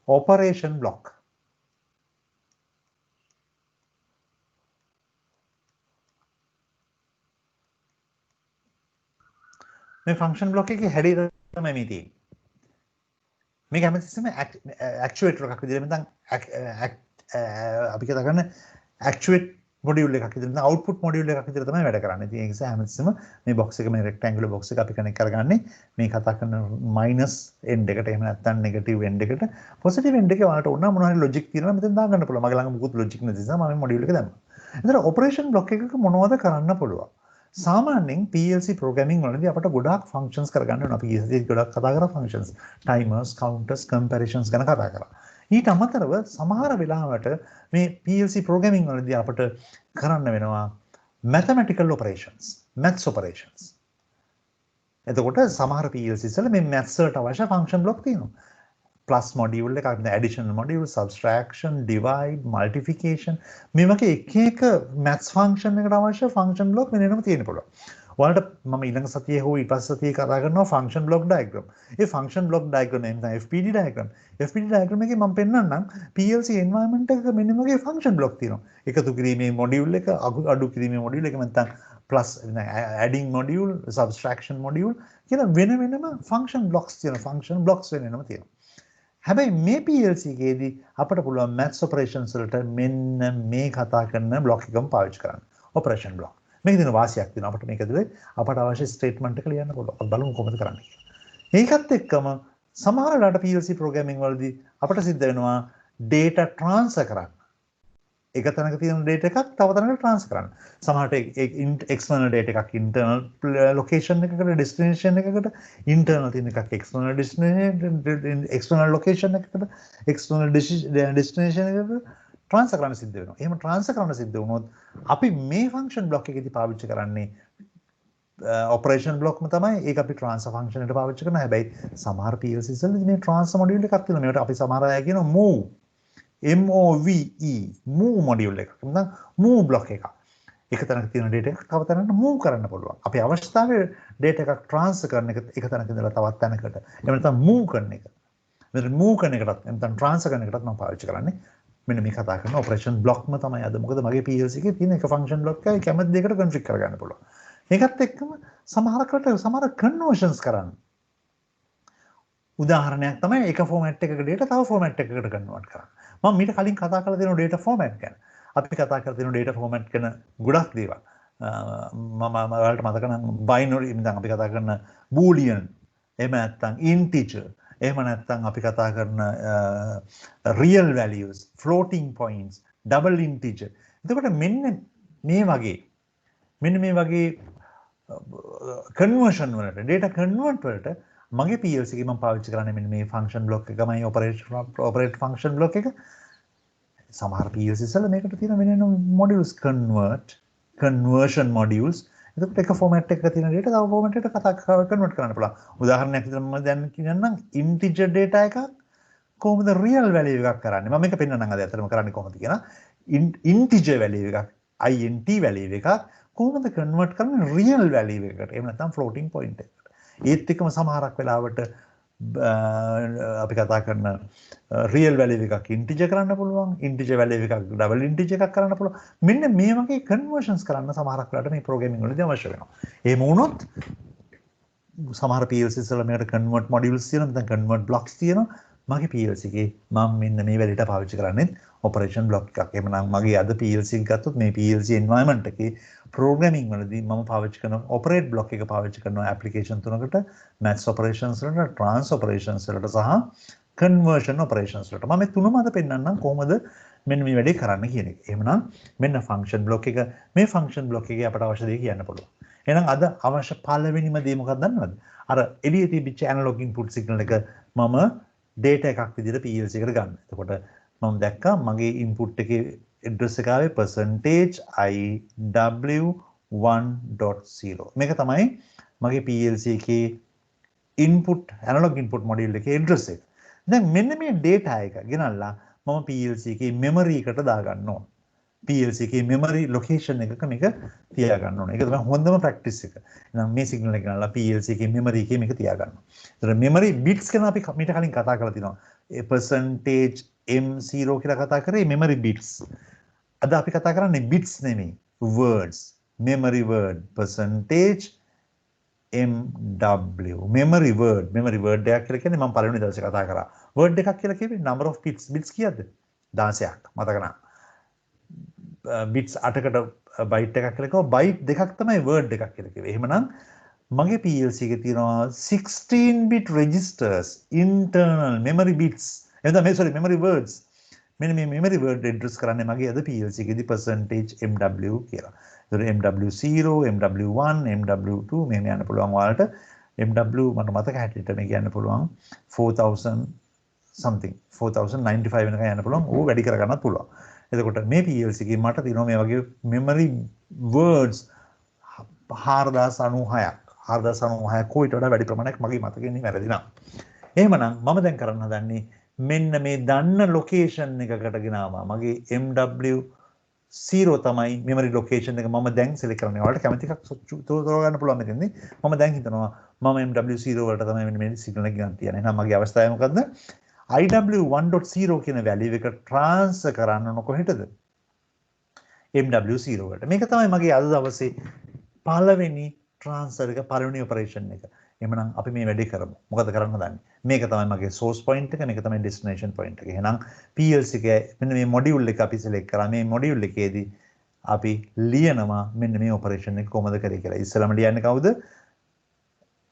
operation block මේ function block එකේ හැඩය තමයි මේ තියෙන්නේ මේක හැමතිස්සෙම actuator එකක් විදිහට නැත්නම් අපි කතා කරන actuate module එකක් විදිහට නැත්නම් output module එකක් විදිහට තමයි වැඩ කරන්නේ. ඉතින් ඒ නිසා හැමතිස්සෙම මේ box එක මේ rectangular box එක අපි connect කරගන්නේ මේ කතා කරන minus end එකට එහෙම නැත්නම් negative end එකට positive end එකේ ඔයාලට ඕන මොනවා හරි logic තියෙනවා මෙතෙන් දාගන්න පුළුවන්. මගේ ළඟ මුකුත් logic නැති නිසා මම මේ module එක දැම්මා. එතන operation block එකක මොනවද කරන්න පුළුවන්? සාමාන්‍යයෙන් PLC programming වලදී අපට ගොඩාක් functions කරගන්න වෙනවා. අපි ඊයේ ගොඩක් කතා කරා functions, timers, counters, comparisons ගැන කතා කරා. ඊට අමතරව සමහර වෙලාවට මේ PLC programming වලදී අපට කරන්න වෙනවා mathematical operations, maths operations. එතකොට සමහර PLCs වල මේ maths වලට අවශ්‍ය function block තියෙනවා. plus module එකක් addition module, subtraction, divide, multiplication මේ වගේ එක maths function එකට අවශ්‍ය function block වෙනම තියෙන්න පුළුවන්. ඔයාලට මම ඊළඟ සතියේ හෝ ඊපස් සතියේ කතා කරනවා function block diagram. ඒ function block diagram එක තමයි FPD diagram. FPD diagram එකේ මම පෙන්නන්නම් PLC environment එකක මෙන්න මේ function block තියෙනවා. එකතු කිරීමේ module එක, අඩු කිරීමේ module එක නැත්නම් plus adding module, subtraction module කියලා වෙනම function blocks තියෙනවා. function blocks වෙනම තියෙනවා. හැබැයි මේ PLC එකේදී අපිට පුළුවන් maths operations වලට මෙන්න මේ කතා කරන block එකම පාවිච්චි කරන්න. operation block. මේක දින වාසියක් තියෙනවා අපිට මේක ඇතුලේ අපට අවශ්‍ය ස්ටේට්මන්ට් එක ලියන්න පුළුවන්. අපි බලමු කොහොමද කරන්නේ කියලා. ඒකත් එක්කම සමහර වෙලාවට PLC programming වලදී අපට සිද්ධ වෙනවා data transfer කරන්න. එක තැනක තියෙන data එකක් තව තැනකට transfer කරන්න. සමහරට external data එකක් internal location එකකට destination එකකට internal තියෙන එකක් external destination external location එකකට external destination එකකට transfer කරන්න සිද්ධ වෙනවා. එහෙම transfer කරන්න සිද්ධ වුණොත් අපි මේ function block එකේදී පාවිච්චි කරන්නේ operation block ම තමයි. ඒක අපි transfer function එකට පාවිච්චි කරනවා. හැබැයි සමහර PLCs වලදී මේ transfer module එකක් තියෙනවා. මේකට අපි සමහර අය කියනවා move MOVE move module එකක්. නැත්නම් move block එකක්. එක තැනක තියෙන data එකක් තව තැනකට move කරන්න පුළුවන්. අපි අවශ්‍යතාවයේ data එකක් transfer කරන එක එක තැනක ඉඳලා තවත් තැනකට. එහෙම නැත්නම් move කරන එක. මෙතන move කරන එකටත් නැත්නම් transfer කරන එකටත් මම පාවිච්චි කරන්නේ මෙන්න මේ කතා කරන operation block ම තමයි අද. මොකද මගේ PLC එකේ තියෙන එක function block එකයි කැමති දෙයකට configure කරගන්න පුළුවන්. ඒකත් එක්කම සමහර conversions කරන්න. උදාහරණයක් තමයි එක format එකක data තව format එකකට convert කරන්න. මම මීට කලින් කතා කරලා තියෙන data format ගැන. අපි කතා කරලා තියෙන data format ගැන ගොඩක් දේවල්. මම ඔයාලට මතක නම් binary ඉතින් අපි කතා කරන boolean එහෙම නැත්නම් integer එහෙම නැත්නම් අපි කතා කරන real values floating points double integer. එතකොට මෙන්න මේ වගේ conversion වලට data convert වලට මගේ PLC එකේ මම පාවිච්චි කරන්නේ මෙන්න මේ function block එකමයි operate function block එක. සමහර PLCs වල මේකට තියෙන වෙන modules conversion modules. එතකොට එක format එකක තියෙන data තව format එකකට convert කරන්න පුළුවන්. උදාහරණයක් විදිහට මම දැන් කියන්නම් integer data එකක් කොහොමද real value එකක් කරන්නේ. මම මේක පෙන්නන්නම් අද ඇත්තටම කරන්නේ කොහොමද කියලා. integer value එකක් int value එකක් කොහොමද convert කරන්නේ real value එකකට. එහෙම නැත්නම් floating point එකකට. ඒත් එක්කම සමහරක් වෙලාවට අපි කතා කරන real value එකක් integer කරන්න පුළුවන්, integer value එකක් double integer එකක් කරන්න පුළුවන්. මෙන්න මේ වගේ conversions කරන්න සමහරක් වෙලාවට මේ programming වලදී අවශ්‍ය වෙනවා. එහෙම වුණොත් සමහර PLCs වල මේකට convert modules තියෙනවා, නැත්නම් convert blocks තියෙනවා. මගේ PLC එකේ මම මෙන්න මේ වැඩේට පාවිච්චි කරන්නේ operation block එකක්. එහෙමනම් මගේ අද PLC එක ගත්තොත් මේ PLC environment එකේ programming වලදී මම පාවිච්චි කරන operate block එක පාවිච්චි කරනවා application තුනකට maths operations වලට trans operations වලට සහ conversion operations වලට. මම මේ තුනම අද පෙන්නන්නම් කොහොමද මෙන්න මේ වැඩේ කරන්න කියන එක. එහෙමනම් මෙන්න function block එක මේ function block එකේ අපට අවශ්‍ය දේ කියන්න පුළුවන්. එහෙනම් අද අවශ්‍ය පළවෙනිම දේ මොකක්ද දන්නවද? අර එළියේ තිබිච්ච analog input signal එක මම data එකක් විදිහට PLC එකට ගන්න. එතකොට මම දැක්කා මගේ input එකේ address එක ආවේ %iw1.0. මේක තමයි මගේ PLC එකේ input analog input module එකේ address එක. දැන් මෙන්න මේ data එක ගෙනල්ලා මම PLC එකේ memory එකට දාගන්න ඕන. PLC එකේ memory location එකක මේක තියාගන්න ඕන. ඒක තමයි හොඳම practice එක. එහෙනම් මේ signal එක ගෙනල්ලා PLC එකේ memory එකේ මේක තියාගන්න. ඒතර memory bits ගැන අපි මීට කලින් කතා කරලා තිනවා. %m0 කියලා කතා කරේ memory bits. අද අපි කතා කරන්නේ bits නෙමෙයි words. memory word %mw memory word එකක් කියලා කියන්නේ මම පළවෙනි දවසේ කතා කරා. word එකක් කියලා කිව්වේ number of bits කීයද? 16ක් මතක නම්. bits 8කට byte එකක් කියලා කිව්වා. byte දෙකක් තමයි word එකක් කියලා කිව්වේ. එහෙමනම් මගේ PLC එකේ තියෙනවා 16 bit registers internal memory bits. එහෙනම් memory words. මෙන්න මේ memory word address කරන්නේ මගේ අද PLC එකේදී %mw කියලා. ඒතර mw0, mw1, mw2 මෙහෙම යන්න පුළුවන් ඔයාලට. mw මට මතක හැටියට මේ කියන්න පුළුවන් 4000 something 4095 වෙනකන් යන්න පුළුවන්. ඕක වැඩි කරගන්නත් පුළුවන්. එතකොට මේ PLC එකේ මට තියෙනවා මේ වගේ memory words 4096ක් කොයිට වඩා වැඩි ප්‍රමාණයක් මගේ මතකෙන්නේ වැරදි නම්. එහෙමනම් මම දැන් කරන්න හදන්නේ මෙන්න මේ දන්න location එකකට ගෙනාවා. මගේ MW0 තමයි memory location එක මම දැන් select කරන්නේ. ඔයාලට කැමති එකක් තෝරා ගන්න පුළුවන් මෙතනදී. මම දැන් හිතනවා මම MW0 වලට තමයි මෙන්න මේ signal එක ගන්න තියන්නේ. එහෙනම් මගේ අවස්ථාව මොකද්ද? IW1.0 කියන value එක transfer කරන්න ඕන කොහෙටද? MW0 වලට. මේක තමයි මගේ අද දවසේ පළවෙනි transfer එක පළවෙනි operation එක. එහෙනම් අපි මේ වැඩේ කරමු. මොකද කරන්න හදන්නේ? මේක තමයි මගේ source point එක, මේක තමයි destination point එක. එහෙනම් PLC එකේ මෙන්න මේ module එක අපි select කරා. මේ module එකේදී අපි ලියනවා මෙන්න මේ operation එක කොහොමද කරේ කියලා. ඉස්සෙල්ලාම ලියන්නේ කවුද?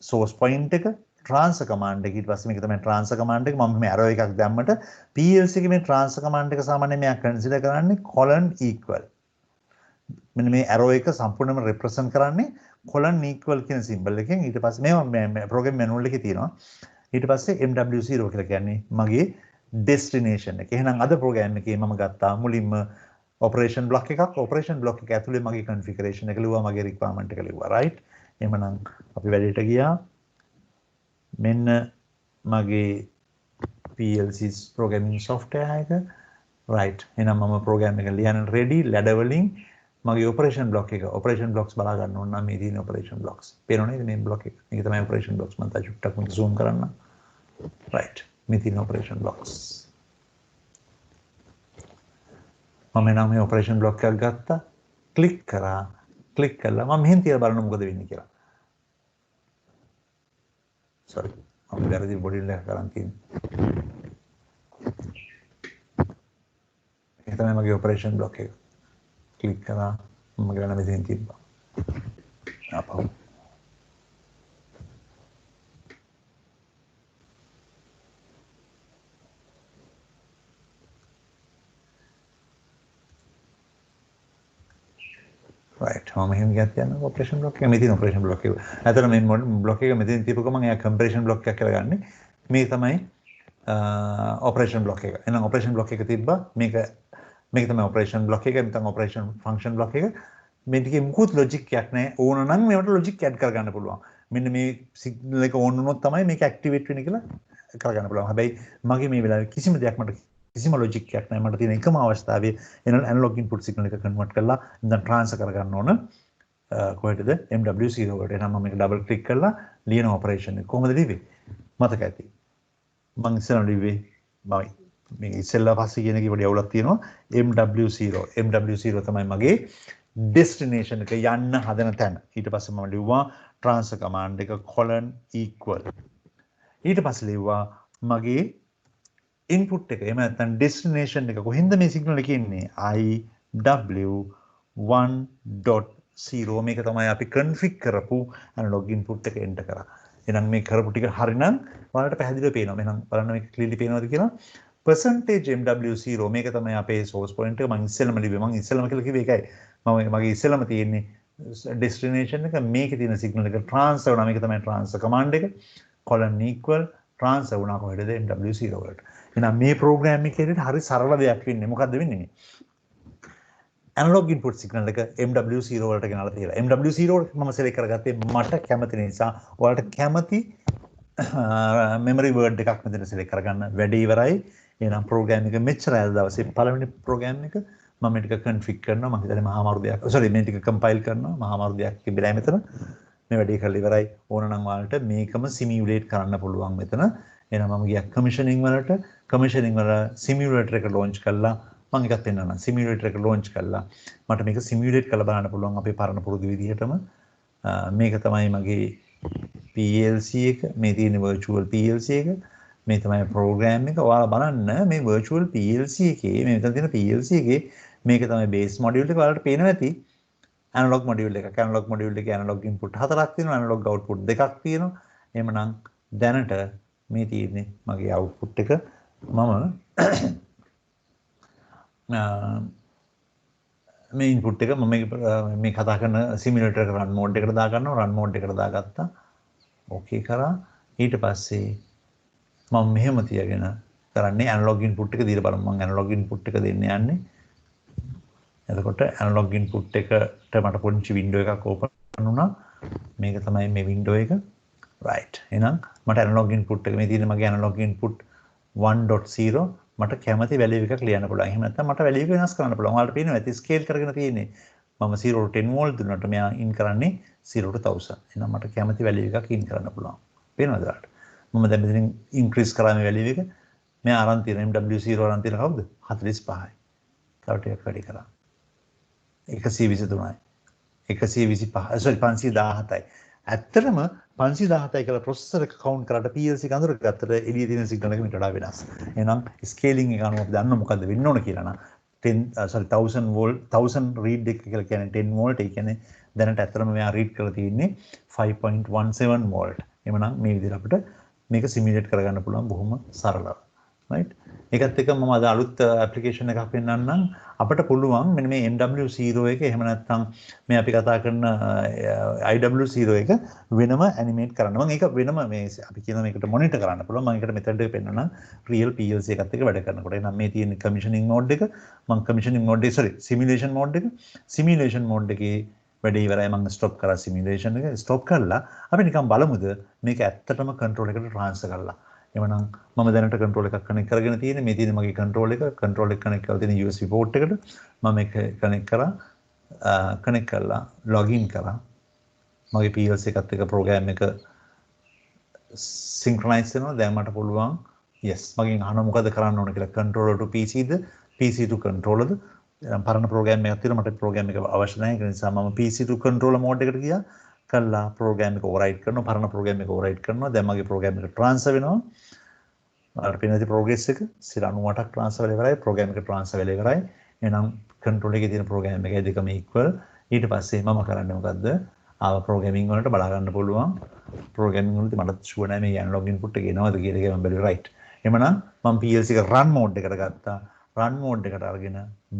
source point එක, transfer command එක ඊට පස්සේ මේක තමයි transfer command එක මම මේ arrow එකක් දැම්මට PLC එකේ මේ transfer command එක සාමාන්‍යයෙන් මෙයා consider කරන්නේ colon equal මෙන්න මේ arrow එක සම්පූර්ණයෙන්ම represent කරන්නේ colon equal කියන symbol එකෙන් ඊට පස්සේ මේ program manual එකේ තියෙනවා ඊට පස්සේ MW0 කියලා කියන්නේ මගේ destination එක. එහෙනම් අද program එකේ මම ගත්තා මුලින්ම operation block එකක් operation block එක ඇතුලේ මගේ configuration එක ලිව්වා මගේ requirement එක ලිව්වා right. එහෙනම් අපි වැඩේට ගියා. මෙන්න මගේ PLC's programming software එක right. එහෙනම් මම program එක ලියන්න ready ladder වලින් මගේ operation block එක operation blocks බලා ගන්න ඕන නම් මේ තියෙන operation blocks. පේනව නේද මේ block එක. මේක තමයි operation blocks මම තා චුට්ටක් මේක zoom කරන්න. right. මේ තියෙන operation blocks. මම නම් මේ operation block එකක් ගත්තා. click කරා. click කළා. මම මෙහෙන් තියලා බලන්න මොකද වෙන්නේ කියලා. sorry. මම වැරදි body එක කරන් තියෙන්නේ. මේ තමයි මගේ operation block එක. click කරා මම ගන්න මෙතනින් තිබ්බා. අපහු right මම මෙහෙම ගියත් යන operation block එක මෙතන operation block එක. ඇතර මේ block එක මෙතන තියපු ගමන් එයා comparison block එකක් කියලා ගන්න. මේ තමයි operation block එක. එහෙනම් operation block එක තිබ්බා. මේක තමයි operation block එක. නැත්නම් operation function block එක. මේකේ මුකුත් logic එකක් නැහැ. ඕන නම් මේවට logic add කරගන්න පුළුවන්. මෙන්න මේ signal එක on වුණොත් තමයි මේක activate වෙන්නේ කියලා කරගන්න පුළුවන්. හැබැයි මගේ මේ වෙලාවේ කිසිම දෙයක් මට කිසිම logic එකක් නැහැ. මට තියෙන එකම අවස්ථාවේ analog input signal එක convert කරලා දැන් transfer කරගන්න ඕන කොහෙටද MW0 වලට. එහෙනම් මම මේක double click කරලා ලියන operation එක කොහොමද ලිව්වේ? මතක ඇති. මම ඉස්සෙල්ලා ලිව්වේ මේ ඉස්සෙල්ලා පස්සේ කියන එකේ පොඩි අවුලක් තියෙනවා. MW0 තමයි මගේ destination එක යන්න හදන තැන. ඊට පස්සේ මම ලිව්වා transfer command එක colon equal. ඊට පස්සේ ලිව්වා මගේ input එක. එහෙම නැත්නම් destination එක කොහෙන්ද මේ signal එක එන්නේ? IW1.0 මේක තමයි අපි config කරපු analog input එක enter කරා. එහෙනම් මේ කරපු ටික හරිනම් ඔයාලට පැහැදිලිව පේනවා. එහෙනම් බලන්න මේක clearly පේනවද කියලා. percentage MW0 මේක තමයි අපේ source point එක. මම ඉස්සෙල්ලම ලිව්වේ. මම ඉස්සෙල්ලම කියලා කිව්වේ ඒකයි. මගේ ඉස්සෙල්ලම තියෙන්නේ destination එක මේකේ තියෙන signal එක transfer වුණා. මේක තමයි transfer command එක. colon equal transfer වුණා කොහෙද MW0 වලට. එහෙනම් මේ program එකේ හරි සරල දෙයක් වෙන්නේ. මොකද්ද වෙන්නේ මේ? analog input signal එක MW0 වලට ගෙනල්ලා තියලා. MW0 මම select කරගත්තේ මට කැමති නිසා. ඔයාලට කැමති memory word එකක් මෙතන select කරගන්න. වැඩේ ඉවරයි. එහෙනම් program එක මෙච්චරයි අද දවසේ පළවෙනි program එක. මම මේ ටික config කරනවා. මම හිතන්නේ මහා මාරු දෙයක්. sorry මේ ටික compile කරනවා. මහා මාරු දෙයක් තිබෙලා මෙතන. මේ වැඩේ කරලා ඉවරයි. ඕන නම් ඔයාලට මේකම simulate කරන්න පුළුවන් මෙතන. එහෙනම් මම ගියා commissioning වල simulator එක launch කළා. මම එකක් පෙන්නනවා. simulator එක launch කළා. මට මේක simulate කරලා බලන්න පුළුවන් අපේ පරණ පුරුදු විදිහටම. මේක තමයි මගේ PLC එක. මේ තියෙන virtual PLC එක. මේ තමයි program එක. ඔයාලා බලන්න මේ virtual PLC එකේ මේ මෙතන තියෙන PLC එකේ මේක තමයි base module එක. ඔයාලට පේනවා ඇති. analog module එකක්. analog module එකේ analog input 4ක් තියෙනවා. analog output 2ක් තියෙනවා. එහෙමනම් දැනට මේ තියෙන්නේ මගේ output එක. මම මේ input එක මම මේ කතා කරන simulator එක run mode එකට දාගන්නවා. run mode එකට දාගත්තා. okay කරා. ඊට පස්සේ මම මෙහෙම තියගෙන කරන්නේ analog input එක දීලා බලමු. මම analog input එක දෙන්න යන්නේ. එතකොට analog input එකට මට පොඩි window එකක් open වුණා. මේක තමයි මේ window එක. right. එහෙනම් මට analog input එක මේ තියෙන මගේ analog input 1.0 මට කැමති value එකක් ලියන්න පුළුවන්. එහෙම නැත්නම් මට value එක වෙනස් කරන්න පුළුවන්. ඔයාලට පේනවා ඇති scale කරගෙන තියෙන්නේ. මම 0 to 10 volt දුන්නාට මෙයා in කරන්නේ 0 to 1000. එහෙනම් මට කැමති value එකක් in කරන්න පුළුවන්. පේනවද ඔයාලට? මම දැන් මෙතනින් increase කරා මේ value එක. මෙයා අරන් තියෙන MW0 අරන් තියෙන කවුද? 45යි. තව ටිකක් වැඩි කරා. 123යි. 125 sorry 517යි. ඇත්තටම 517යි කියලා processor එක count කරාට PLC එක අඳුරගත්තට එළියේ තියෙන signal එක මීට වඩා වෙනස්. එහෙනම් scaling එක අනුව අපි දන්න මොකද්ද වෙන්න ඕන කියලා නම් 1000 volt 1000 read එක කියලා කියන්නේ 10 volt. ඒ කියන්නේ දැනට ඇත්තටම මෙයා read කරලා තියෙන්නේ 5.17 volt. එමනම් මේ විදිහට අපිට මේක සිමියුලේට් කරගන්න පුළුවන් බොහොම සරලව. right? ඒකත් එක්ක මම අද අලුත් ඇප්ලිකේෂන් එකක් පෙන්නන්නම්. අපිට පුළුවන් මෙන්න මේ MW0 එක එහෙම නැත්නම් මේ අපි කතා කරන IW0 එක වෙනම ඇනිමේට් කරන්න. මම ඒක වෙනම මේ අපි කියන මේකට මොනිටර් කරන්න පුළුවන්. මම ඒකට මෙතඩ් එක පෙන්නන්නම්. real PLC එකත් එක්ක වැඩ කරනකොට. එහෙනම් මේ තියෙන කමිෂනින් මෝඩ් එක මම කමිෂනින් මෝඩ් එක සිමියුලේෂන් මෝඩ් එක සිමියුලේෂන් මෝඩ් එකේ වැඩේ ඉවරයි. මම ස්ටොප් කරා සිමියුලේෂන් එක ස්ටොප් කරලා අපි නිකන් බලමුද මේක ඇත්තටම කන්ට්‍රෝල් එකට ට්‍රාන්ස්ෆර් කරලා. එවනම් මම දැනට කන්ට්‍රෝල් එකක් කනෙක්ට් කරගෙන තියෙන්නේ. මේ තියෙන්නේ මගේ කන්ට්‍රෝල් එක. කන්ට්‍රෝල් එක කනෙක්ට් කරලා තියෙන USB port එකට. මම ඒක කනෙක්ට් කරා. කනෙක්ට් කරලා ලොගින් කරා. මගේ PLC එකත් එක්ක ප්‍රෝග්‍රෑම් එක සින්ක්‍රොනයිස් වෙනවා. දැන් මට පුළුවන් yes මගෙන් අහන මොකද කරන්න ඕන කියලා. controller to PC the PC to controller ද පරණ ප්‍රෝග්‍රෑම් එකක් තියෙනවා. මට ප්‍රෝග්‍රෑම් එක අවශ්‍ය නැහැ. ඒ නිසා මම PC to controller mode එකට ගියා. කළා ප්‍රෝග්‍රෑම් එක ඕවර්රයිට් කරනවා. පරණ ප්‍රෝග්‍රෑම් එක ඕවර්රයිට් කරනවා. දැන් මගේ ප්‍රෝග්‍රෑම් එක ට්‍රාන්ස්ෆර් වෙනවා. මට පේනදී progress එක 98ක් ට්‍රාන්ස්ෆර් වෙලා ඉවරයි. ප්‍රෝග්‍රෑම් එක ට්‍රාන්ස්ෆර් වෙලා ඉවරයි. එහෙනම් control එකේ තියෙන ප්‍රෝග්‍රෑම් එකයි දෙකම equal. ඊට පස්සේ මම කරන්නේ මොකද්ද? ආව ප්‍රෝග්‍රෑමින් වලට බලා ගන්න පුළුවන්. ප්‍රෝග්‍රෑමින් වලදී මට ෂුවර් නැහැ මේ ඇනලොග් ඉන්පුට් එක එනවද කියලා. ඒක මම බැලුවා right. එහෙමනම් මම PLC එක run mode එකට ගත්තා. run mode එකට අරගෙන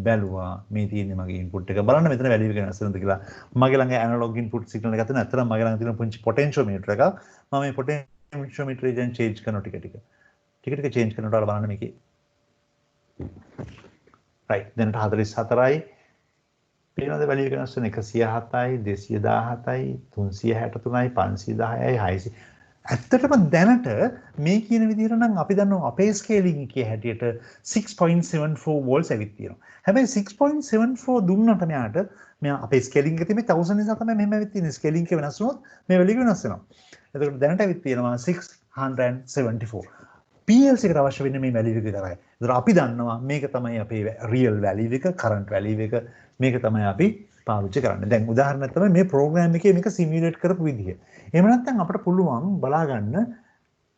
බැලුවා මේ තියෙන්නේ මගේ input එක. බලන්න මෙතන value එක වෙනස් වෙනවද කියලා. මගේ ළඟ analog input signal එකක් තියෙනවා. ඇත්තටම මගේ ළඟ තියෙන පුංචි potentiometer එකක්. මම මේ potentiometer එක දැන් change කරනවා ටික ටික. ටික ටික change කරනකොට බලන්න මේකේ. right. දැනට 44යි. පේනවද value එක වෙනස් වෙන 107යි 217යි 363යි 510යි 600. ඇත්තටම දැනට මේ කියන විදිහට නම් අපි දන්නවා අපේ ස්කේලින් එකේ හැටියට 6.74 volts ඇවිත් තියෙනවා. හැබැයි 6.74 දුන්නට මෙයාට මෙයා අපේ ස්කේලින් එකේ තියෙන්නේ 1000 නිසා තමයි මෙහෙම ඇවිත් තියෙන්නේ. ස්කේලින් එක වෙනස් වුණොත් මේ වැලිය වෙනස් වෙනවා. එතකොට දැනට ඇවිත් තියෙනවා 674. PLC එකට අවශ්‍ය වෙන්නේ මේ වැලිය එක විතරයි. ඒතර අපි දන්නවා මේක තමයි අපේ රියල් වැලිය එක, කරන්ට් වැලිය එක. මේක තමයි අපි පාවිච්චි කරන්නේ. දැන් උදාහරණයක් තමයි මේ ප්‍රෝග්‍රෑම් එකේ මේක සිමියුලේට් කරපු විදිහ. එහෙම නැත්නම් අපිට පුළුවන් බලා ගන්න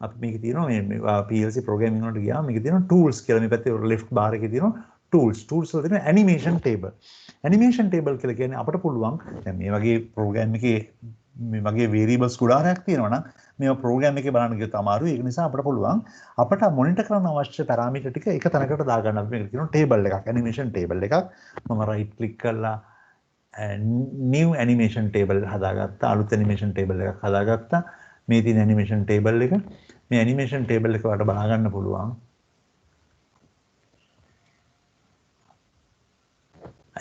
අපි මේක තියෙනවා මේ PLC ප්‍රෝග්‍රෑමින් වලට ගියාම මේක තියෙනවා tools කියලා. මේ පැත්තේ left bar එකේ තියෙනවා tools. tools වල තියෙනවා animation table. animation table කියලා කියන්නේ අපිට පුළුවන් දැන් මේ වගේ ප්‍රෝග්‍රෑම් එකේ මේ වගේ variables ගොඩාක් තියෙනවා නම් මේවා ප්‍රෝග්‍රෑම් එකේ බලන්න ගියොත් අමාරුයි. ඒක නිසා අපිට පුළුවන් අපිට මොනිටර් කරන්න අවශ්‍ය පැරාමීටර් ටික එක තැනකට දාගන්න. අපි මේක කියනවා table එකක්, animation table එකක්. මම right click කරලා new animation table හදාගත්තා. අලුත් animation table එකක් හදාගත්තා. මේ තියෙන animation table එක. මේ animation table එක වලට බලා ගන්න පුළුවන්.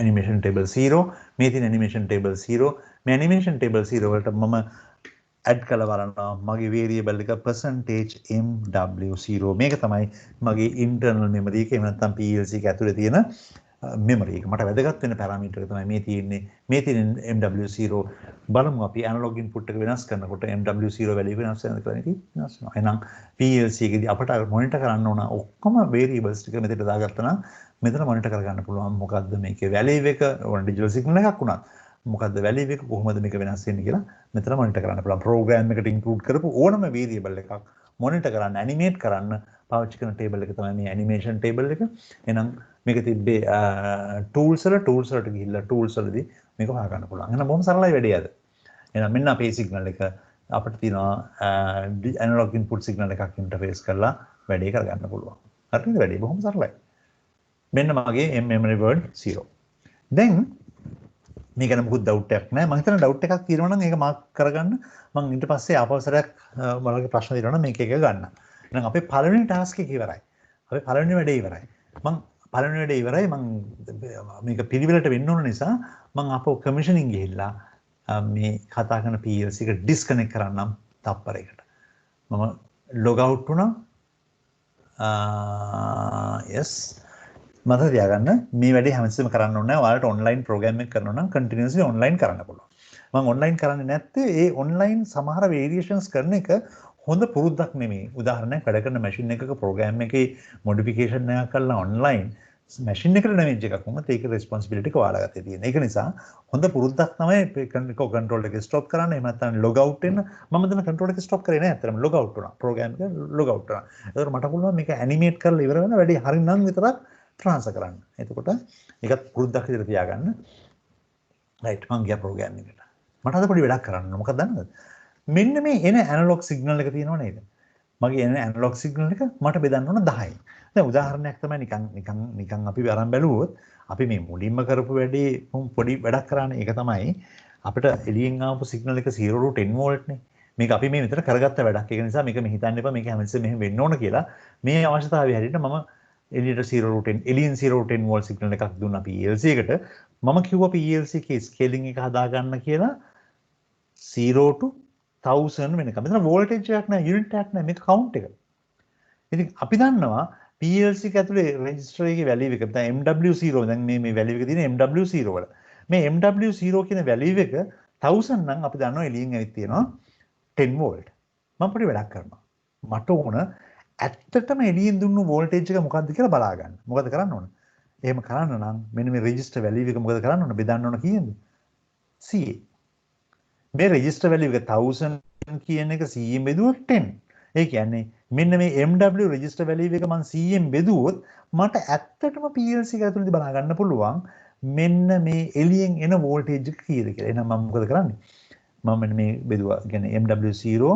animation table 0. මේ තියෙන animation table 0. මේ animation table 0 වලට මම add කරලා බලනවා මගේ variable එක %mw0. මේක තමයි මගේ internal memory එක. එහෙම නැත්නම් PLC එක ඇතුලේ තියෙන memory එක. මට වැදගත් වෙන parameter එක තමයි මේ තියෙන්නේ. මේ තියෙන MW0 බලමු අපි analog input එක වෙනස් කරනකොට MW0 value වෙනස් වෙනවද කියලා ඉතින් වෙනස් වෙනවා. එහෙනම් PLC එකේදී අපට monitor කරන්න ඕන ඔක්කොම variables ටික මෙතනට දාගත්තා නම් මෙතන monitor කරගන්න පුළුවන් මොකද්ද මේකේ value එක ඕන digital signal එකක් වුණත් මොකද්ද value එක කොහොමද මේක වෙනස් වෙන්නේ කියලා මෙතන monitor කරන්න පුළුවන්. program එකට include කරපු ඕනම variable එකක් monitor කරන්න animate කරන්න පාවිච්චි කරන table එක තමයි මේ animation table එක. එහෙනම් මේක තිබ්බේ tools වලට ගිහිල්ලා tools වලදී මේක හොයාගන්න පුළුවන්. එහෙනම් බොහොම සරලයි වැඩේ අද. එහෙනම් මෙන්න අපේ signal එක අපිට තියෙනවා analog input signal එකක් interface කරලා වැඩේ කරගන්න පුළුවන්. හරිද? වැඩේ බොහොම සරලයි. මෙන්න මගේ memory word 0. දැන් මේක නම් මොකුත් doubt එකක් නැහැ. මම හිතන doubt එකක් තියෙනවා නම් ඒක මාක් කරගන්න. මම ඊට පස්සේ ආපස්සරයක් බලගේ ප්‍රශ්න තියෙනවා නම් මේක එක ගන්න. එහෙනම් අපේ පළවෙනි ටාස්ක් එක ඉවරයි. අපේ පළවෙනි වැඩේ ඉවරයි. මම පළවෙනි වැඩේ ඉවරයි. මම මේක පිළිවෙලට වෙන්න ඕන නිසා මම අපෝ කමිෂනින් ගිහිල්ලා මේ කතා කරන PLC එක ඩිස්කනෙක්ට් කරන්නම් තප්පරයකට. මම log out වුණා. yes මතක තියාගන්න මේ වැඩේ හැමතිස්සෙම කරන්න ඕනේ නැහැ. ඔයාලට ඔන්ලයින් ප්‍රෝග්‍රෑම් එකක් කරනවා නම් කන්ටිනියස්ලි ඔන්ලයින් කරන්න පුළුවන්. මම ඔන්ලයින් කරන්නේ නැත්තේ ඒ ඔන්ලයින් සමහර වේරියේෂන්ස් කරන එක හොඳ පුරුද්දක් නෙමෙයි. උදාහරණයක් වැඩ කරන මැෂින් එකක ප්‍රෝග්‍රෑම් එකේ මොඩිෆිකේෂන් එකක් කරලා ඔන්ලයින් මැෂින් එකට ඩැමේජ් එකක් වුණත් ඒක රෙස්පොන්සිබිලිටි එක ඔයාලා ගත්තේ තියෙන. ඒක නිසා හොඳ පුරුද්දක් තමයි කන්ට්‍රෝල් එක ස්ටොප් කරන්න. එහෙම නැත්නම් ලොග් අවුට් වෙන්න. මම දැන් කන්ට්‍රෝල් එක ස්ටොප් කරේ නෑ. අතරම ලොග් අවුට් වුණා. ප්‍රෝග්‍රෑම් එක ලොග් අවුට් වුණා. ඒකට මට පුළුවන් මේක ඇනිමේට් කරලා ඉවර වෙන වැඩි හරිනම් විතරක් ට්‍රාන්ස්ෆර් කරන්න. එතකොට ඒකත් පුරුද්දක් විදිහට තියාගන්න. රයිට් මම ගියා ප්‍රෝග්‍රෑම් එකට. මට අද පොඩි වැඩක් කරන්න. මොකක්ද දන්නවද? මෙන්න මේ එන ඇනලොග් සිග්නල් එක තියෙනව නේද? මගේ එන ඇනලොග් සිග්නල් එක මට බෙදන්න ඕන 10යි. දැන් උදාහරණයක් තමයි නිකන් අපි අරන් බැලුවොත් අපි මේ මුලින්ම කරපු වැඩේ පොඩි වැඩක් කරානේ. ඒක තමයි අපිට එළියෙන් ආපු සිග්නල් එක 0 රු 10 වෝල්ට් නේ. මේක අපි මේ විතර කරගත්ත වැඩක්. ඒක නිසා මේක හිතන්න එපා මේක හැමතිස්සෙම මෙහෙම වෙන්න ඕන කියලා. මේ අවශ්‍යතාවය හැටියට මම එළියට 0 රු 10 එළියෙන් 0 රු 10 වෝල්ට් සිග්නල් එකක් දුන්නා PLC එකට. මම කිව්වා PLC එකේ ස්කේලින් එක හදාගන්න කියලා 0 to 1000 වෙනකම්. මෙතන වෝල්ටේජ් එකක් නෑ, යුනිට් එකක් නෑ, මේක කවුන්ට් එක. ඉතින් අපි දන්නවා PLC එක ඇතුලේ රෙජිස්ටර් එකේ වැලියු එක දැන් MW0 දැන් මේ වැලියු එක තියෙන MW0 වල. මේ MW0 කියන වැලියු එක 1000 නම් අපි දන්නවා එළියෙන් ඇවිත් තියෙනවා 10 වෝල්ට්. මම පොඩි වැඩක් කරනවා. මට ඕන ඇත්තටම එළියෙන් දුන්නු වෝල්ටේජ් එක මොකක්ද කියලා බලා ගන්න. මොකද කරන්න ඕන? එහෙම කරන්න නම් මෙන්න මේ රෙජිස්ටර් වැලියු එක මොකද කරන්න ඕන? බෙදන්න ඕන කීයද? 100. මේ රෙජිස්ටර් වැලියු එක 1000 කියන එක 100ෙන් බෙදුවොත් 10. ඒ කියන්නේ මෙන්න මේ MW රෙජිස්ටර් වැලියු එක මම 100ෙන් බෙදුවොත් මට ඇත්තටම PLC එක ඇතුළේදී බලා ගන්න පුළුවන් මෙන්න මේ එළියෙන් එන වෝල්ටේජ් එක කීයද කියලා. එහෙනම් මම මොකද කරන්නේ? මම මෙන්න මේ බෙදුවා. කියන්නේ MW0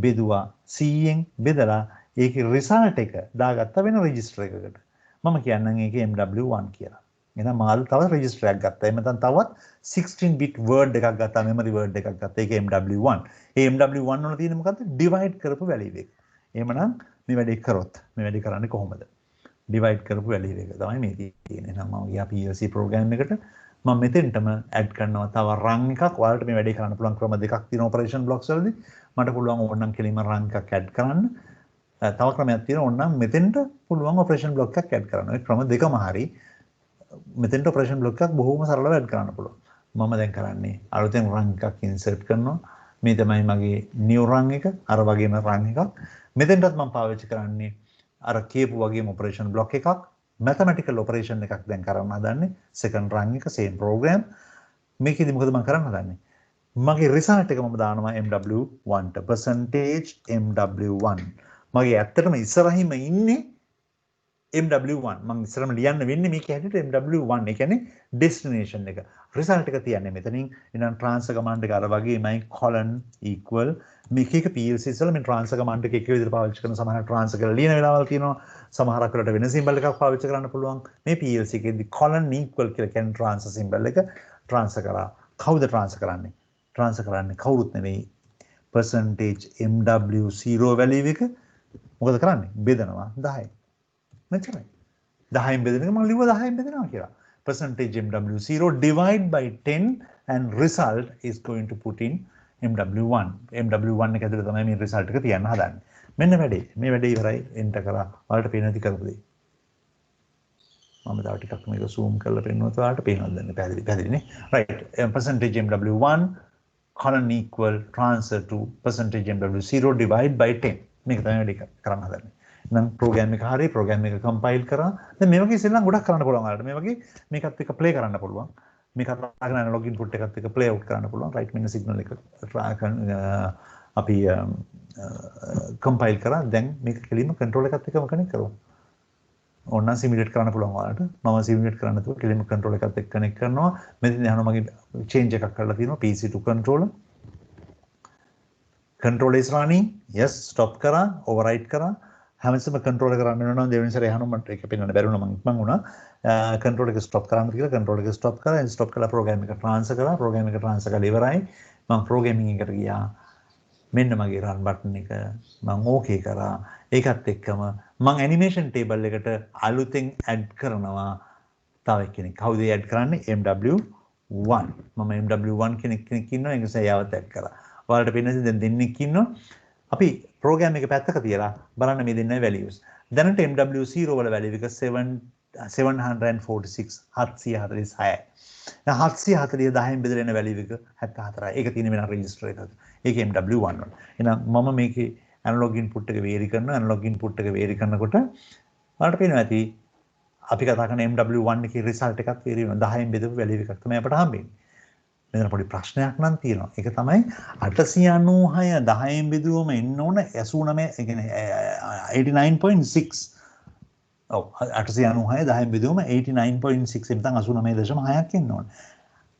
බෙදුවා 100ෙන් බෙදලා ඒකේ රිසල්ට් එක දාගත්ත වෙන රෙජිස්ටර් එකකට. මම කියන්නම් ඒකේ MW1 කියලා. එහෙනම් මාළු තව රෙජිස්ටර් එකක් ගත්තා. එහෙම නැත්නම් තවත් 16 bit word එකක් ගත්තා, memory word එකක් ගත්තා. ඒක MW1. ඒ MW1 වල තියෙන මොකද්ද? divide කරපු value එක. එහෙමනම් මේ වැඩේ කරොත් මේ වැඩේ කරන්නේ කොහොමද? divide කරපු value එක තමයි මේ තියෙන්නේ. එහෙනම් මම ගියා PLC program එකට මම මෙතෙන්ටම add කරනවා තව run එකක්. ඔයාලට මේ වැඩේ කරන්න පුළුවන් ක්‍රම දෙකක් තියෙනවා operation blocks වලදී. මට පුළුවන් ඕනනම් කෙලින්ම run එකක් add කරන්න. තව ක්‍රමයක් තියෙනවා ඕනනම් මෙතෙන්ට පුළුවන් operation block එකක් add කරන්න. ඒ ක්‍රම දෙකම හරි. මෙතෙන්ට operation block එකක් බොහොම සරලව add කරන්න පුළුවන්. මම දැන් කරන්නේ අලුතෙන් run එකක් insert කරනවා. මේ තමයි මගේ new run එක. අර වගේම run එකක්. මෙතෙන්ටත් මම පාවිච්චි කරන්නේ අර කියපු වගේම operation block එකක්. mathematical operation එකක් දැන් කරන්න හදන්නේ. second run එක same program. මේකෙදි මොකද මම කරන්න හදන්නේ? මගේ result එක මම දානවා MW1 ට percentage MW1. මගේ ඇත්තටම ඉස්සරහින්ම ඉන්නේ MW1 මම ඉස්සරම ලියන්න වෙන්නේ මේක හැටියට MW1 ඒ කියන්නේ destination එක result එක තියන්නේ මෙතනින් එහෙනම් transfer command එක අර වගේමයි colon equal මේක එක PLC වල මේ transfer command එක එක විදිහට පාවිච්චි කරන සමහර transfer කරලා ලියන වෙලාවල් තියෙනවා සමහරක් වෙලට වෙන symbol එකක් පාවිච්චි කරන්න පුළුවන් මේ PLC එකේදී colon equal කියලා කියන transfer symbol එක transfer කරා කවුද transfer කරන්නේ කවුරුත් නෙවෙයි percentage MW0 value එක මොකද කරන්නේ බෙදනවා 10 මෙච්චරයි 10න් බෙදෙන එක මම ලිව්වා 10න් බෙදෙනවා කියලා percentage MW0 divide by 10 and result is going to put in MW1 එක ඇතුළේ තමයි මේ result එක තියන්න හදන්නේ මෙන්න වැඩේ මේ වැඩේ ඉවරයි enter කරා ඔයාලට පේන දි කරපු දේ මම තව ටිකක් මේක zoom කරලා පෙන්නුවත් ඔයාලට පේනවද දැන් පැහැදිලි නේ right percentage MW1 colon equal transfer to percentage MW0 divide by 10 මේක තමයි වැඩේ කරන්න හදන්නේ නම් ප්‍රෝග්‍රෑම් එක හරිය ප්‍රෝග්‍රෑම් එක කම්පයිල් කරා දැන් මේ වගේ ඉස්සෙල්ලා ගොඩක් කරන්න පුළුවන් ඔයාලට මේ වගේ මේකත් එක්ක ප්ලේ කරන්න පුළුවන් මේකත් අරගෙන ඇනලොග් ඉන්පුට් එකත් එක්ක ප්ලේ අවුට් කරන්න පුළුවන් රයිට් මෙන්න සිග්නල් එක අපි කම්පයිල් කරා දැන් මේක කෙලින්ම කන්ට්‍රෝල් එකත් එක්කම කනෙක්ට් කරමු ඕනනම් සිමියුලේට් කරන්න පුළුවන් ඔයාලට මම සිමියුලේට් කරන්න නැතුව කෙලින්ම කන්ට්‍රෝල් එකත් එක්ක කනෙක්ට් කරනවා මෙතන යනවා මගේ චේන්ජ් එකක් කරලා තියෙනවා PC to controller control is running yes stop කරා override කරා හැමතිස්සෙම කන්ට්‍රෝල් එක කරන්න වෙනවා දෙවෙනි සැරේ අහනවා මට ඒක පෙන්වන්න බැරි වුණා මං ඉක්මන් වුණා කන්ට්‍රෝල් එක ස්ටොප් කරන්න කියලා කන්ට්‍රෝල් එක ස්ටොප් කරා ස්ටොප් කළා ප්‍රෝග්‍රෑම් එක ට්‍රාන්ස්ෆර් කරලා ඉවරයි මං ප්‍රෝග්‍රෑමින් එකට ගියා මෙන්න මගේ run button එක මං ඕකේ කරා ඒකත් එක්කම මං ඇනිමේෂන් ටේබල් එකට අලුතෙන් ඇඩ් කරනවා තව කෙනෙක් කවුද ඇඩ් කරන්නේ MW1 මම MW1 කෙනෙක් ඉන්නවා ඒ නිසා යාවත් ඇඩ් කරා ඔයාලට පේන්නේ දැන් දෙන්නෙක් ඉන්නවා අපි ප්‍රෝග්‍රෑම් එක පැත්තක තියලා බලන්න මේ දෙන්නයි values. දැනට MW0 වල value එක 746 746යි. දැන් 740 10න් බෙදලා එන value එක 74යි. ඒක තියෙන වෙන register එකක. ඒක MW1 වල. එහෙනම් මම මේකේ analog input එක vary කරනවා. analog input එක vary කරනකොට ඔයාලට පේනවා ඇති අපි කතා කරන MW1 එකේ result එකක් vary වෙනවා. 10න් බෙදපු value එකක් තමයි අපට හම්බෙන්නේ. මෙතන පොඩි ප්‍රශ්නයක් නම් තියෙනවා. ඒක තමයි 896 10න් බෙදුවම එන්න ඕන 89 ඒ කියන්නේ 89.6. ඔව් 896 10න් බෙදුවම 89.6 එතන 89.6ක් එන්න ඕන.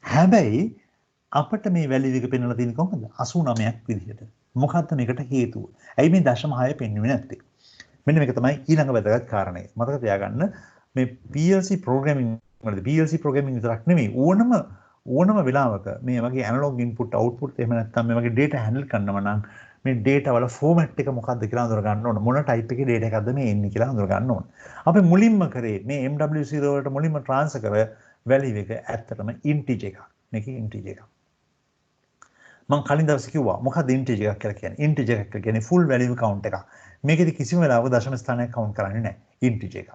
හැබැයි අපිට මේ වැලියු එක පෙන්වලා තියෙන්නේ කොහොමද 89ක් විදිහට. මොකක්ද මේකට හේතුව? ඇයි මේ 0.6 පෙන්වන්නේ නැත්තේ? මෙන්න මේක තමයි ඊළඟ වැදගත් කාරණය. මතක තියාගන්න මේ PLC programming වලදී PLC programming විතරක් නෙමෙයි ඕනම වෙලාවක මේ වගේ analog input output එහෙම නැත්නම් මේ වගේ data handle කරනවා නම් මේ data වල format එක මොකක්ද කියලා අඳුර ගන්න ඕන. මොන type එකේ data එකක්ද මේ එන්නේ කියලා අඳුර ගන්න ඕන. අපි මුලින්ම කරේ මේ MW0 වලට මුලින්ම transfer කර value එක ඇත්තටම integer එකක්. මේක integer එකක්. මම කලින් දවසේ කිව්වා මොකක්ද integer එකක් කියලා කියන්නේ. integer එකක් කියන්නේ full value count එකක්. මේකෙදි කිසිම වෙලාවක දශම ස්ථානයක් count කරන්නේ නැහැ. integer එකක්.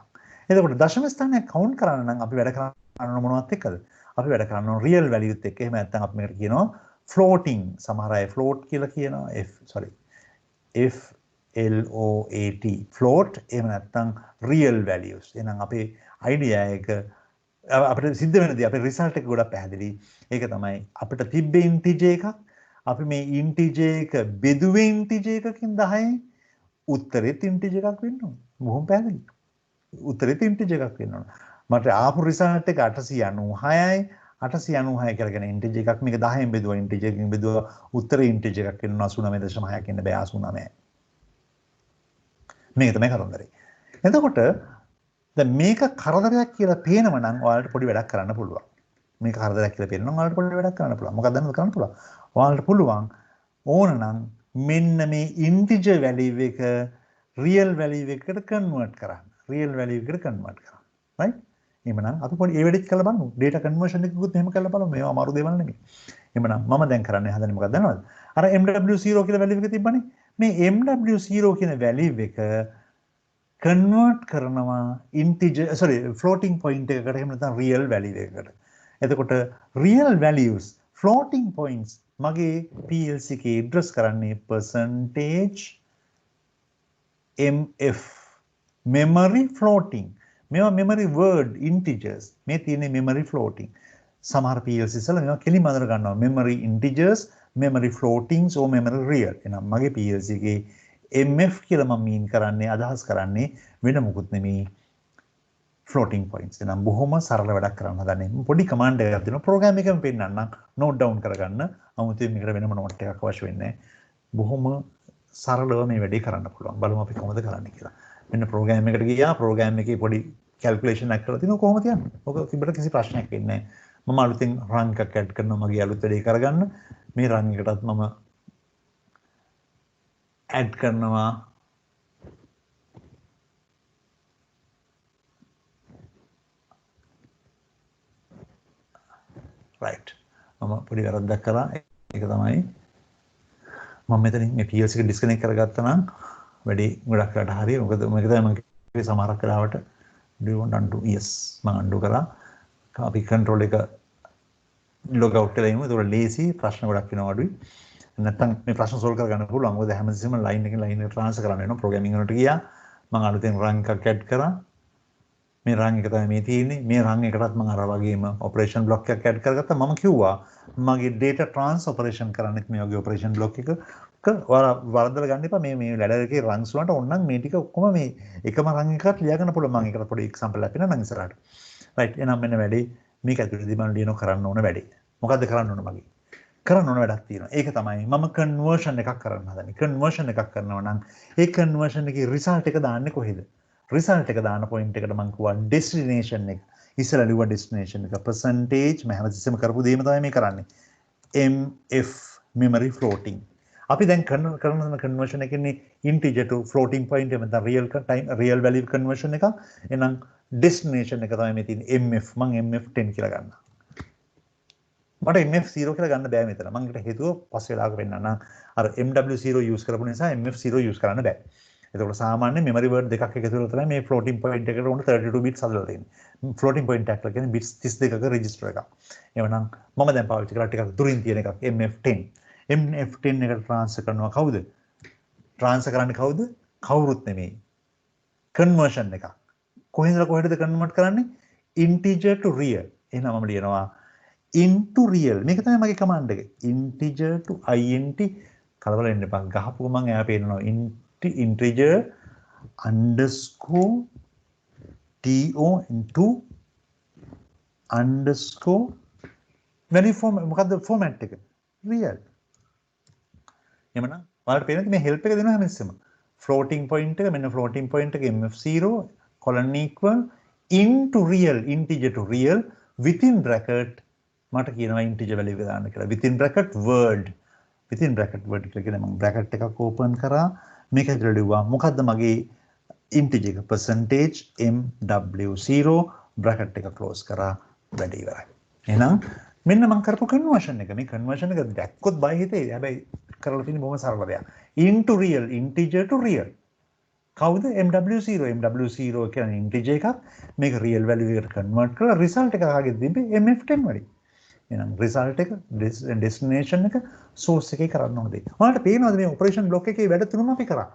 එතකොට දශම ස්ථානයක් count කරන්න නම් අපි වැඩ කරන්න මොනවත් එක්කද? අපි වැඩ කරන්න ඕන real values එක්ක. එහෙම නැත්නම් අපි මේකට කියනවා floating. සමහර අය float කියලා කියනවා. FLOAT float. එහෙම නැත්නම් real values. එහෙනම් අපේ idea එක අපිට සිද්ධ වෙනදී අපේ result එක ගොඩක් පැහැදිලි. ඒක තමයි අපිට තිබ්බේ integer එකක්. අපි මේ integer එක බෙදුවේ integer එකකින් 10යි උත්තරෙත් integer එකක් වෙන්න ඕන. බොහොම පැහැදිලි. උත්තරෙත් integer එකක් වෙන්න ඕන. මට ආපු result එක 896යි 896 කියලා කියන integer එකක් මේක 10ෙන් බෙදුවා integer එකකින් බෙදුවා උත්තරේ integer එකක් වෙනවා 89.6ක් එන්න බෑ 89. මේක තමයි කතන්දරේ. එතකොට දැන් මේක කරදරයක් කියලා පේනම නම් ඔයාලට පොඩි වැඩක් කරන්න පුළුවන්. මේක කරදරයක් කියලා පේනනම් ඔයාලට පොඩි වැඩක් කරන්න පුළුවන්. මොකක්ද දැන් කරන්න පුළුවන්? ඔයාලට පුළුවන් ඕනනම් මෙන්න මේ integer value එක real value එකට convert කරන්න. real value එකට convert කරන්න. right? එහෙමනම් අපි පොඩි ඒ වැඩිත් කරලා බලමු. data conversion එකකුත් එහෙම කරලා බලමු. මේවා අමාරු දේවල් නෙමෙයි. එහෙමනම් මම දැන් කරන්න හදන්නේ මොකක්ද දන්නවද? අර MW0 කියලා value එක තිබ්බනේ. මේ MW0 කියන value එක convert කරනවා integer floating point එකකට එහෙම නැත්නම් real value එකකට. එතකොට real values floating points මගේ PLC එකේ address කරන්නේ percentage MF memory floating. මේවා memory word integers. මේ තියෙන්නේ memory floating. සමහර PLC වල මේවා කෙලින්ම අඳුර ගන්නවා memory integers, memory floatings or memory real. එහෙනම් මගේ PLC එකේ MF කියලා මම mean කරන්නේ අදහස් කරන්නේ වෙන මොකුත් නෙමෙයි floating points. එනම් බොහොම සරල වැඩක් කරන්න හදන්නේ. පොඩි command එකක් දෙනවා. program එකම පෙන්නන්නම් note down කරගන්න. 아무තේ මේකට වෙනම note එකක් අවශ්‍ය වෙන්නේ නැහැ. බොහොම සරලව මේ වැඩේ කරන්න පුළුවන්. බලමු අපි කොහොමද කරන්නේ කියලා. මෙන්න program එකට ගියා. program එකේ පොඩි calculation එකක් කරලා තිනවා කොහොමද යන්නේ? ඔක තිබ්බට කිසි ප්‍රශ්නයක් වෙන්නේ නැහැ. මම අලුතෙන් run එකක් add කරනවා මගේ අලුත් වැඩේ කරගන්න. මේ run එකටත් මම add කරනවා right. මම පොඩි වැරද්දක් කළා. ඒක තමයි මම මෙතනින් මේ PLC එක disconnect කරගත්තා නම් වැඩි ගොඩක් වෙලාට හරිය. මොකද මේක තමයි මම කිව්වේ සමහරක් වෙලාවට do you want undo yes මම undo කරා. අපි control එක log out කරලා ඉමු. ඒක ලේසි ප්‍රශ්න ගොඩක් වෙනවා අඩුයි. නැත්තම් මේ ප්‍රශ්න solve කරගන්න පුළුවන්. මොකද හැමතිස්සෙම line එකෙන් line එකට transfer කරන්න වෙනවා. programming වලට ගියා. මම අලුතෙන් run එකක් add කරා. මේ run එක තමයි මේ තියෙන්නේ. මේ run එකටත් මම අර වගේම operation block එකක් add කරගත්තා. මම කිව්වා මගේ data trans operation කරන්නෙත් මේ වගේ operation block එකක වරදලා ගන්න එපා. මේ ladder එකේ runs වලට ඕනනම් මේ ටික ඔක්කොම මේ එකම run එකකට ලියා ගන්න පුළුවන්. මම ඒකට පොඩි example එකක් දෙන්නම් ඉස්සරහට. right. එහෙනම් මෙන්න වැඩේ මේක ඇතුළේදී මම ලියන කරන්න ඕන වැඩේ. මොකද්ද කරන්න ඕන මගේ? කරන්න ඕන වැඩක් තියෙනවා. ඒක තමයි මම conversion එකක් කරන්න හදන්නේ. conversion එකක් කරනවා නම් ඒ conversion එකේ result එක දාන්නේ කොහෙද? result එක දාන point එකට මම කිව්වා destination එක. ඉස්සෙල්ලා ලිව්වා destination එක percentage මම හැමතිස්සෙම කරපු දේම තමයි මේ කරන්නේ. MF memory floating. අපි දැන් කරන conversion එකනේ integer to floating point එක නැත්නම් real value conversion එක. එහෙනම් destination එක තමයි මේ තියෙන්නේ MF. මම MF10 කියලා ගන්නවා. මට MF0 කියලා ගන්න බෑ මෙතන. මම ඒකට හේතුව පස්සේ වෙලාවක වෙන්නන්න. අර MW0 use කරපු නිසා MF0 use කරන්න බෑ. එතකොට සාමාන්‍ය memory word දෙකක් එකතු කරලා තමයි මේ floating point එකට උන 32 bits හදලා තියෙන්නේ. floating point එකක් කියන්නේ bits 32ක register එකක්. එවනම් මම දැන් පාවිච්චි කරලා ටිකක් දුරින් තියෙන එකක් MF10. MF10 එකට transfer කරනවා කවුද? transfer කරන්නේ කවුද? කවුරුත් නෙමෙයි. conversion එකක්. කොහෙන්ද convert කරන්නේ? integer to real. එහෙනම් මම ලියනවා into real. මේක තමයි මගේ command එක. integer to int කලබල වෙන්න එපා. ගහපු ගමන් එයා පේනවා integer underscore to into underscore value form මොකද්ද format එක real එමනම් ඔයාලට පේනද මේ help එක දෙනවා හැමතිස්සෙම floating point එක මෙන්න floating point එක mf0 colon equal into real integer to real within bracket මට කියනවා integer value එක දාන්න කියලා within bracket word කියලා කියන මම bracket එකක් open කරා මේක ඇතුළට ලිව්වා මොකද්ද මගේ integer එක percentage mw0 bracket එක close කරා වැඩ ඉවරයි එහෙනම් මෙන්න මම කරපු conversion එක මේ conversion එක දැක්කොත් බය හිතේ හැබැයි කරලා තියෙන්නේ බොහොම සරල දෙයක් into real integer to real කවුද mw0 කියන්නේ integer එකක් මේක real value එකට convert කරලා result එක ආගෙ තිබ්බේ mf10 වලින් එහෙනම් result එක destination එක source එකේ කරන්න ඕනේ. ඔයාලට පේනවද මේ operation block එකේ වැඩ තුනම අපි කරා.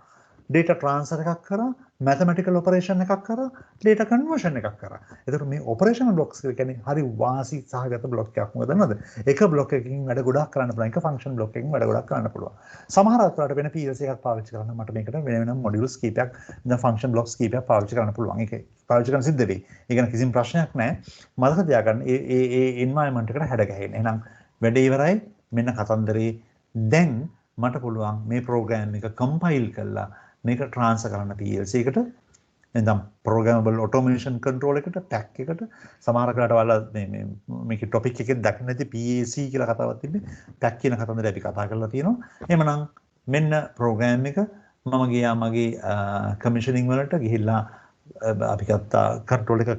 data transfer එකක් කරා, mathematical operation එකක් කරා, data conversion එකක් කරා. ඒතර මේ operation blocks කියන්නේ හරි වාසි සහගත block එකක්. මොකද දන්නවද? එක block එකකින් වැඩ ගොඩක් කරන්න පුළුවන්. එක function block එකකින් වැඩ ගොඩක් කරන්න පුළුවන්. සමහර අත්වලට වෙන PLC එකක් පාවිච්චි කරන්න මට මේකට වෙන වෙනම modules කීපයක් දැන් function blocks කීපයක් පාවිච්චි කරන්න පුළුවන්. ඒක පාවිච්චි කරන්න සිද්ධ වෙයි. ඒ කියන්නේ කිසිම ප්‍රශ්නයක් නැහැ. මතක තියාගන්න ඒ environment එකට හැඩ ගැහෙන්න. එහෙනම් වැඩේ ඉවරයි. මෙන්න කතන්දරේ දැන් මට පුළුවන් මේ program එක compile කරලා මේක transfer කරන්න PLC එකට නැත්නම් programmable automation control එකට pack එකට සමහර කාලට වල මේ මේකේ topic එකේ දක්න නැති PAC කියලා කතාවක් තිබ්බේ pack කියන කතන්දරය අපි කතා කරලා තියෙනවා එහෙමනම් මෙන්න program එක මම ගියා මගේ commissioning වලට ගිහිල්ලා අපි ගත්තා control එක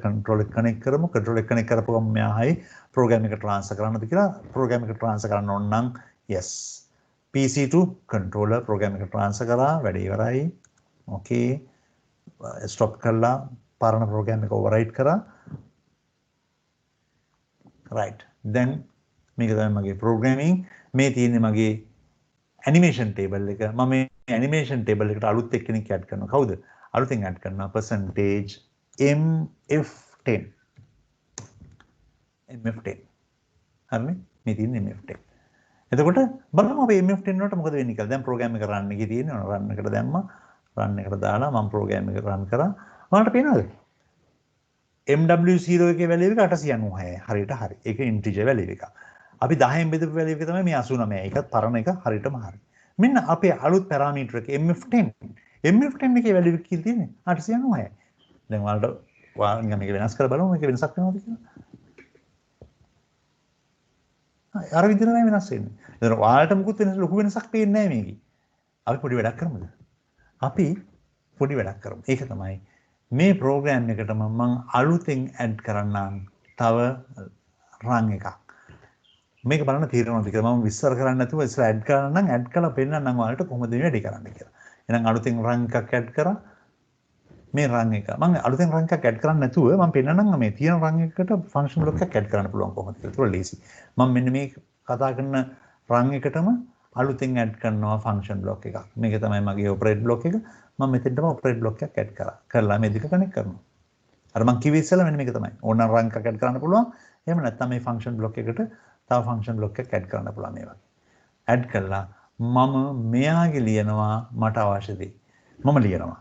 connect කරමු control එක connect කරපුවම මෙයායි program එක transfer කරන්නද කියලා program එක transfer කරන්න ඕන නම් yes PC to controller program එක transfer කරා වැඩ ඉවරයි okay stop කරලා පරණ program එක override කරා right then මේක තමයි මගේ programming මේ තියෙන්නේ මගේ animation table එක මම මේ animation table එකට අලුත් එක්කෙනෙක් add කරනවා කවුද අලුතෙන් add කරනවා percentage mf10 හරිනේ මේ තියෙන්නේ mf10 එතකොට බලමු අපි mf10 වලට මොකද වෙන්නේ කියලා. දැන් ප්‍රෝග්‍රෑම් එක රන් එකේ තියෙනවා. රන් එකට දැම්මා. රන් එකට දාලා මම ප්‍රෝග්‍රෑම් එක රන් කරා. ඔයාලට පේනවද? mw0 එකේ වැලියු එක 896. හරියට හරි. ඒක ඉන්ටිජර් වැලියු එක. අපි 10න් බෙදපු වැලියු එක තමයි මේ 89. ඒකත් පරණ එක හරියටම හරි. මෙන්න අපේ අලුත් පැරාමීටර් එක mf10. mf10 එකේ වැලියු එක කීයද තියෙන්නේ? 896. දැන් ඔයාලට මේක වෙනස් කරලා බලමු මේක වෙනසක් වෙනවද කියලා. අර විදිහට තමයි වෙනස් වෙන්නේ. එතන ඔයාලට මුකුත් වෙනස් ලොකු වෙනසක් පේන්නේ නැහැ මේකේ. අපි පොඩි වැඩක් කරමුද? අපි පොඩි වැඩක් කරමු. ඒක තමයි මේ ප්‍රෝග්‍රෑම් එකට මම අලුතෙන් ඇඩ් කරන්නම් තව රන් එකක්. මේක බලන්න තීරණවද කියලා මම විස්තර කරන්නේ නැතුව ඉස්සර ඇඩ් කරන්න නම් ඇඩ් කරලා පෙන්නන්නම් ඔයාලට කොහොමද මේ වැඩේ කරන්න කියලා. එහෙනම් අලුතෙන් රන් එකක් ඇඩ් කරා මේ රන් එක මම අලුතෙන් රන් එකක් ඇඩ් කරන්නේ නැතුව මම පෙන්නන්නම් මේ තියෙන රන් එකකට ෆන්ක්ෂන් බ්ලොක් එකක් ඇඩ් කරන්න පුළුවන් කොහොමද කියලා. ඒක ලේසි. මම මෙන්න මේ කතා කරන රන් එකටම අලුතෙන් ඇඩ් කරනවා ෆන්ක්ෂන් බ්ලොක් එකක්. මේක තමයි මගේ ඔපරේට් බ්ලොක් එක. මම මෙතෙන්ටම ඔපරේට් බ්ලොක් එකක් ඇඩ් කරා. කරලා මේ දෙක කනෙක්ට් කරනවා. අර මම කිව්වේ ඉස්සෙල්ලා මෙන්න මේක තමයි. ඕනනම් රන් එකක් ඇඩ් කරන්න පුළුවන්. එහෙම නැත්නම් මේ ෆන්ක්ෂන් බ්ලොක් එකට තව ෆන්ක්ෂන් බ්ලොක් එකක් ඇඩ් කරන්න පුළුවන් මේ වගේ. ඇඩ් කළා මම මෙයාගේ ලියනවා මට අවශ්‍ය දේ. මම ලියනවා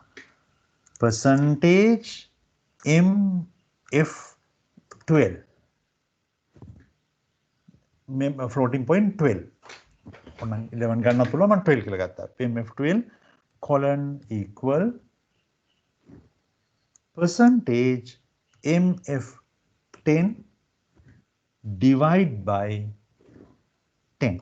percentage mf12 floating point 12 ඔන්න 11 ගන්න පුළුවන් මම 12 කියලා ගත්තා mf12 colon equal percentage mf10 divide by 10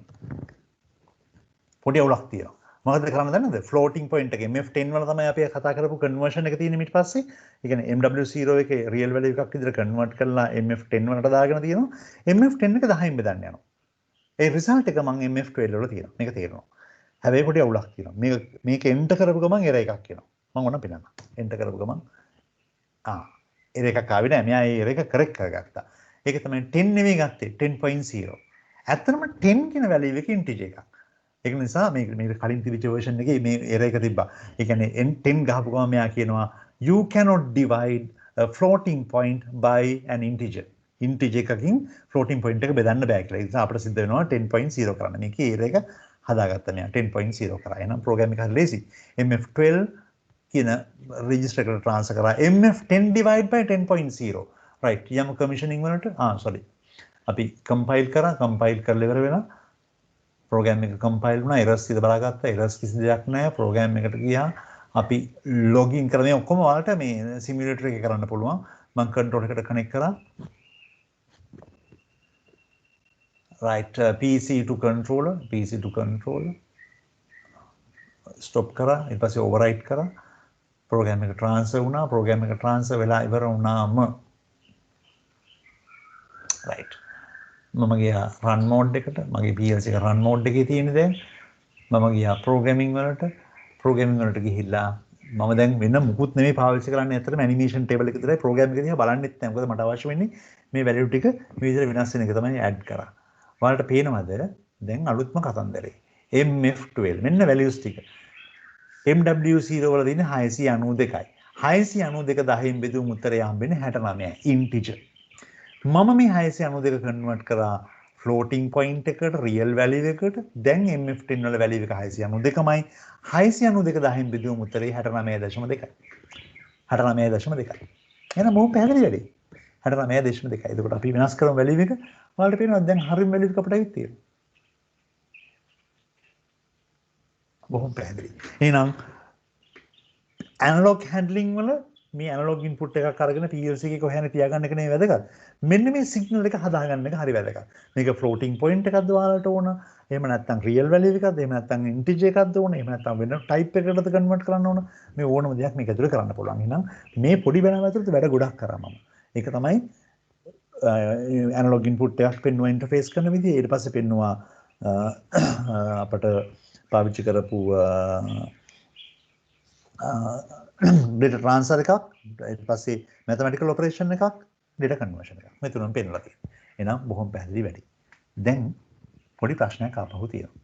පොඩි අවුලක් තියෙනවා මොකද කරන්න දන්නද floating point එක mf10 වල තමයි අපි කතා කරපු conversion එක තියෙන්නේ ඊට පස්සේ ඒ කියන්නේ mw0 එකේ real value එකක් විදිහට convert කරලා mf10 වලට දාගෙන තියෙනවා mf10 එක 10න් බෙදන්න යනවා ඒ result එක මම mf12 වල තියෙනවා මේක තේරෙනවා හැබැයි පොඩි අවුලක් තියෙනවා මේක enter කරපු ගමන් error එකක් එනවා මම ඕන පිනන්න enter කරපු ගමන් error එකක් ආවේ නෑ මෙයා ඒ error එක correct කරගත්තා ඒක තමයි 10 නෙවෙයි ගත්තේ 10.0 ඇත්තටම 10 කියන value එක integer එකක් ඒක නිසා මේ කලින් තිබිච්ච version එකේ මේ error එක තිබ්බා. ඒ කියන්නේ n10 ගහපු ගමන් මෙයා කියනවා you cannot divide a floating point by an integer. integer එකකින් floating point එක බෙදන්න බෑ කියලා. ඒ නිසා අපිට සිද්ධ වෙනවා 10.0 කරන්න. මේකේ error එක හදාගත්තා මෙයා 10.0 කරා. එහෙනම් program එක හරි ලේසි. mf12 කියන register එකට transfer කරා mf10 divide by 10.0. right. යමු commissioning වලට sorry. අපි කම්පයිල් කරා කම්පයිල් කරලා ඉවර වෙලා ප්‍රෝග්‍රෑම් එක කම්පයිල් වුණා එරර්ස් ඉද බලාගත්තා එරර්ස් කිසි දෙයක් නැහැ ප්‍රෝග්‍රෑම් එකට ගියා අපි ලොගින් කරලා මේ ඔක්කොම ඔයාලට මේ සිමියුලේටර් එකේ කරන්න පුළුවන් මම කන්ට්‍රෝල් එකට කනෙක්ට් කරා right PC to controller stop කරා ඊට පස්සේ override කරා ප්‍රෝග්‍රෑම් එක ට්‍රාන්ස්ෆර් වුණා ප්‍රෝග්‍රෑම් එක ට්‍රාන්ස්ෆර් වෙලා ඉවර වුණාම right මම ගියා run mode එකට මගේ PLC එක run mode එකේ තියෙන දැන් මම ගියා programming වලට ගිහිල්ලා මම දැන් වෙන මුකුත් නෙමෙයි පාවිච්චි කරන්නේ ඇත්තටම animation table එක විතරයි program එක දිහා බලන්නෙත් නැහැ මොකද මට අවශ්‍ය වෙන්නේ මේ value ටික මේ විදිහට වෙනස් වෙන එක තමයි add කරා ඔයාලට පේනවද දැන් අලුත්ම කතන්දරේ MF12 මෙන්න values ටික MW0 වල තියෙන 692යි 692 10න් බෙදුවම උත්තරය හම්බෙන්නේ 69යි integer මම මේ 692 කන්වර්ට් කරා floating point එකට real value එකට දැන් MF10 වල value එක 692මයි 692 10න් බෙදුවම උත්තරේ 69.2යි 69.2යි එහෙනම් මොකක් පැහැදිලි වැඩි 69.2යි එතකොට අපි වෙනස් කරමු value එක ඔයාලට පේනවා දැන් හරියම value එක අපිට ඇවිත් තියෙනවා බොහොම පැහැදිලි එහෙනම් analog handling වල මේ ඇනලොග් ඉන්පුට් එකක් අරගෙන PLC එකේ කොහේ හරි තියාගන්න එක නෙවෙයි වැදගත්. මෙන්න මේ සිග්නල් එක හදාගන්න එක හරි වැදගත්. මේක ෆ්ලෝටිං පොයින්ට් එකක්ද ඔයාලට ඕන? එහෙම නැත්නම් රියල් වැලියු එකක්ද? එහෙම නැත්නම් ඉන්ටිජර් එකක්ද ඕන? එහෙම නැත්නම් වෙන ටයිප් එකකටද කන්වර්ට් කරන්න ඕන? මේ ඕනම දෙයක් මේක ඇතුලේ කරන්න පුළුවන්. එහෙනම් මේ පොඩි බැලම ඇතුළත වැඩ ගොඩක් කරා මම. ඒක තමයි ඇනලොග් ඉන්පුට් එකක් පෙන්වුවා ඉන්ටර්ෆේස් කරන විදිය. ඊට පස්සේ පෙන්වුවා අපට පාවිච්චි කරපු data transfer එකක් ඊට පස්සේ mathematical operation එකක් data conversion එකක් මේ තුනම පෙන්නලා තියෙනවා. එහෙනම් බොහොම පැහැදිලි වැඩි. දැන් පොඩි ප්‍රශ්නයක් ආපහු තියෙනවා.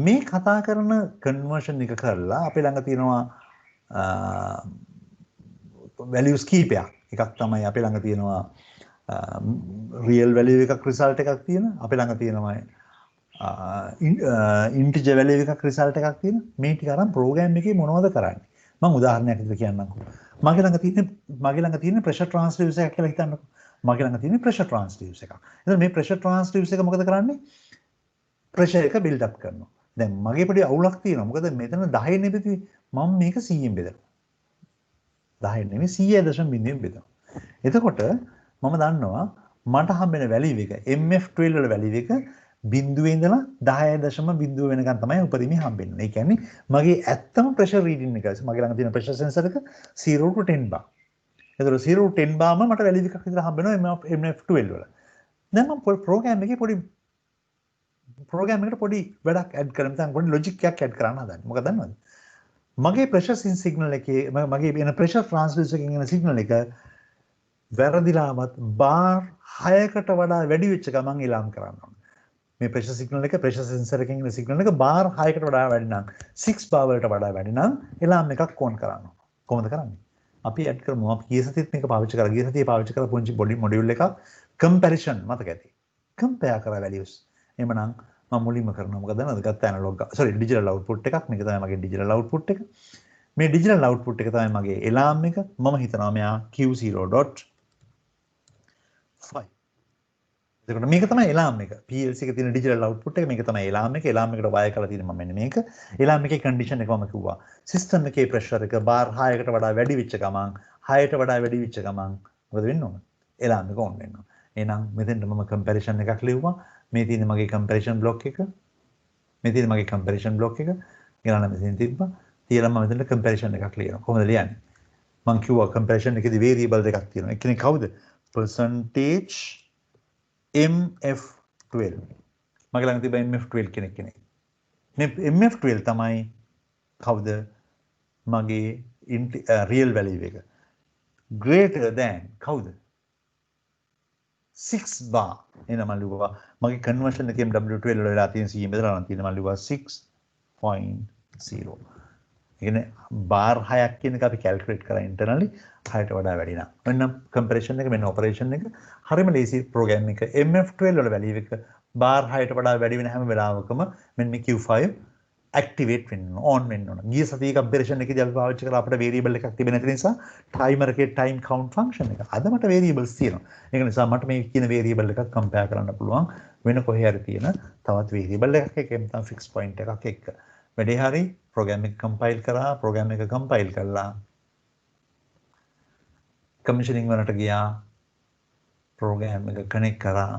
මේ කතා කරන conversion එක කරලා අපේ ළඟ තියෙනවා values කීපයක්. එකක් තමයි අපේ ළඟ තියෙනවා real value එකක් result එකක් තියෙන. අපේ ළඟ තියෙනවා integer value එකක් result එකක් තියෙන. මේ ටික අරන් program එකේ මොනවද කරන්නේ? මම උදාහරණයක් විදිහට කියන්නම්කෝ. මගේ ළඟ තියෙන pressure transducer එකක් කියලා හිතන්නකෝ. මගේ ළඟ තියෙන pressure transducer එකක්. එතකොට මේ pressure transducer එක මොකද කරන්නේ? pressure එක build up කරනවා. දැන් මගේ පොඩි අවුලක් තියෙනවා. මොකද මෙතන 10 නෙවෙයි මම මේක 100ෙන් බෙදනවා. 10 නෙවෙයි 100.0ෙන් බෙදනවා. එතකොට මම දන්නවා මට හම්බෙන value එක MF12 වල value එක බිඳුවේ ඉඳලා 10.0 වෙනකන් තමයි උපරිමේ හම්බෙන්නේ. ඒ කියන්නේ මගේ ඇත්තම ප්‍රෙෂර් රීඩින් එක. මගේ ළඟ තියෙන ප්‍රෙෂර් සෙන්සර් එක 0 to 10 bar. එතකොට 0 to 10 bar මට වැලියු එකක් විතර හම්බෙනවා MF12 වල. දැන් මම ප්‍රෝග්‍රෑම් එකට පොඩි වැඩක් ඇඩ් කරන්න නැත්නම් පොඩි ලොජික් එකක් ඇඩ් කරන්න හදන්නේ. මොකද දන්නවද? මගේ ප්‍රෙෂර් සිග්නල් එකේ මගේ එන ප්‍රෙෂර් ට්‍රාන්ස්ඩ්යුසර් එකකින් එන සිග්නල් එක වැරදිලාවත් බාර් 6කට වඩා වැඩි වෙච්ච ගමන් එලාම් කරන්න ඕනේ. මේ ප්‍රෙෂර් සිග්නල් එක ප්‍රෙෂර් සෙන්සර් එකකින් එන සිග්නල් එක බාර් 6කට වඩා වැඩි නම් 6 බාර් වලට වඩා වැඩි නම් එලාම් එකක් ඕන් කරන්න ඕන. කොහොමද කරන්නේ? අපි ඇඩ් කරමු. අපි ගිය සතියේත් මේක පාවිච්චි කරා. ගිය සතියේ පාවිච්චි කරලා පුංචි බොඩි මොඩියුල් එකක් කම්පැරිසන් මතක ඇති. කම්පෙයාර් කරා වැලියුස්. එහෙමනම් මම මුලින්ම කරනවා මොකද දන්නවද? ගත්ත ඇනලොග් ඩිජිටල් අවුට්පුට් එකක්. මේක තමයි මගේ ඩිජිටල් අවුට්පුට් එක. මේ ඩිජිටල් අවුට්පුට් එක තමයි මගේ එලාම් එක. මම හිතනවා මෙයා Q0.5. එතකොට මේක තමයි එලාම් එක. PLC එකේ තියෙන ඩිජිටල් අවුට්පුට් එක මේක තමයි එලාම් එක. එලාම් එකට වයර් කරලා තියෙන මම මෙන්න මේක. එලාම් එකේ කන්ඩිෂන් එක මම කිව්වා. සිස්ටම් එකේ ප්‍රෙෂර් එක බාර් 6කට වඩා වැඩි වෙච්ච ගමන් 6ට වඩා වැඩි වෙච්ච ගමන් මොකද වෙන්න ඕන? එලාම් එක ඔන් වෙන්න ඕන. එහෙනම් මෙතෙන්ට මම කම්පැරිසන් එකක් ලිව්වා. මේ තියෙන මගේ කම්පැරිසන් බ්ලොක් එක. මේ තියෙන මගේ කම්පැරිසන් බ්ලොක් එක. ඊළඟ මෙතෙන් තිබ්බා. ඊළඟ මම මෙතෙන්ට කම්පැරිසන් එකක් ලියනවා. කොහොමද ලියන්නේ? මම කිව්වා කම්පැරිසන් එකේදී වේරියබල් දෙකක් තියෙනවා. එක්කෙනෙක් කවුද? percentage MF12 මගේ ළඟ තිබ්බ MF12 කෙනෙක්. මේ MF12 තමයි කවුද? මගේ real value එක. greater than කවුද? 6 bar. එහෙනම් මම ලිව්වා මගේ conversion එකේ MW12 වල වෙලා තියෙන 100 බෙදලා නම් තියෙන මම ලිව්වා 6.0. කියන්නේ බාර් 6ක් කියන එක අපි කැල්කියුලේට් කරා ඉන්ටර්නලි 6ට වඩා වැඩි නම්. මෙන්න කම්පැරිසන් එක මෙන්න ඔපරේෂන් එක හරියම ලේසි ප්‍රෝග්‍රෑම් එක MF12 වල වැලියු එක බාර් 6ට වඩා වැඩි වෙන හැම වෙලාවකම මෙන්න Q5 ඇක්ටිවේට් වෙන්න ඕන් වෙන්න ඕන. ගිය සතියේ කම්පැරිසන් එකේදී අපි පාවිච්චි කරලා අපිට වේරියබල් එකක් තිබෙන්නේ නැති නිසා ටයිමර් එකේ ටයිම් කවුන්ට් ෆන්ක්ෂන් එක. අද මට වේරියබල්ස් තියෙනවා. ඒක නිසා මට මේ කියන වේරියබල් එකක් කම්පෙයාර් කරන්න පුළුවන් වෙන කොහේ හරි තියෙන තවත් වේරියබල් එකක් එක්ක නැත්නම් ෆික්ස් පොයින්ට් එකක් එක්ක. වැඩේ හරි ප්‍රෝග්‍රෑම් එක කම්පයිල් කරා ප්‍රෝග්‍රෑම් එක කම්පයිල් කළා. කමිෂනින් වලට ගියා. ප්‍රෝග්‍රෑම් එක කනෙක්ට් කරා.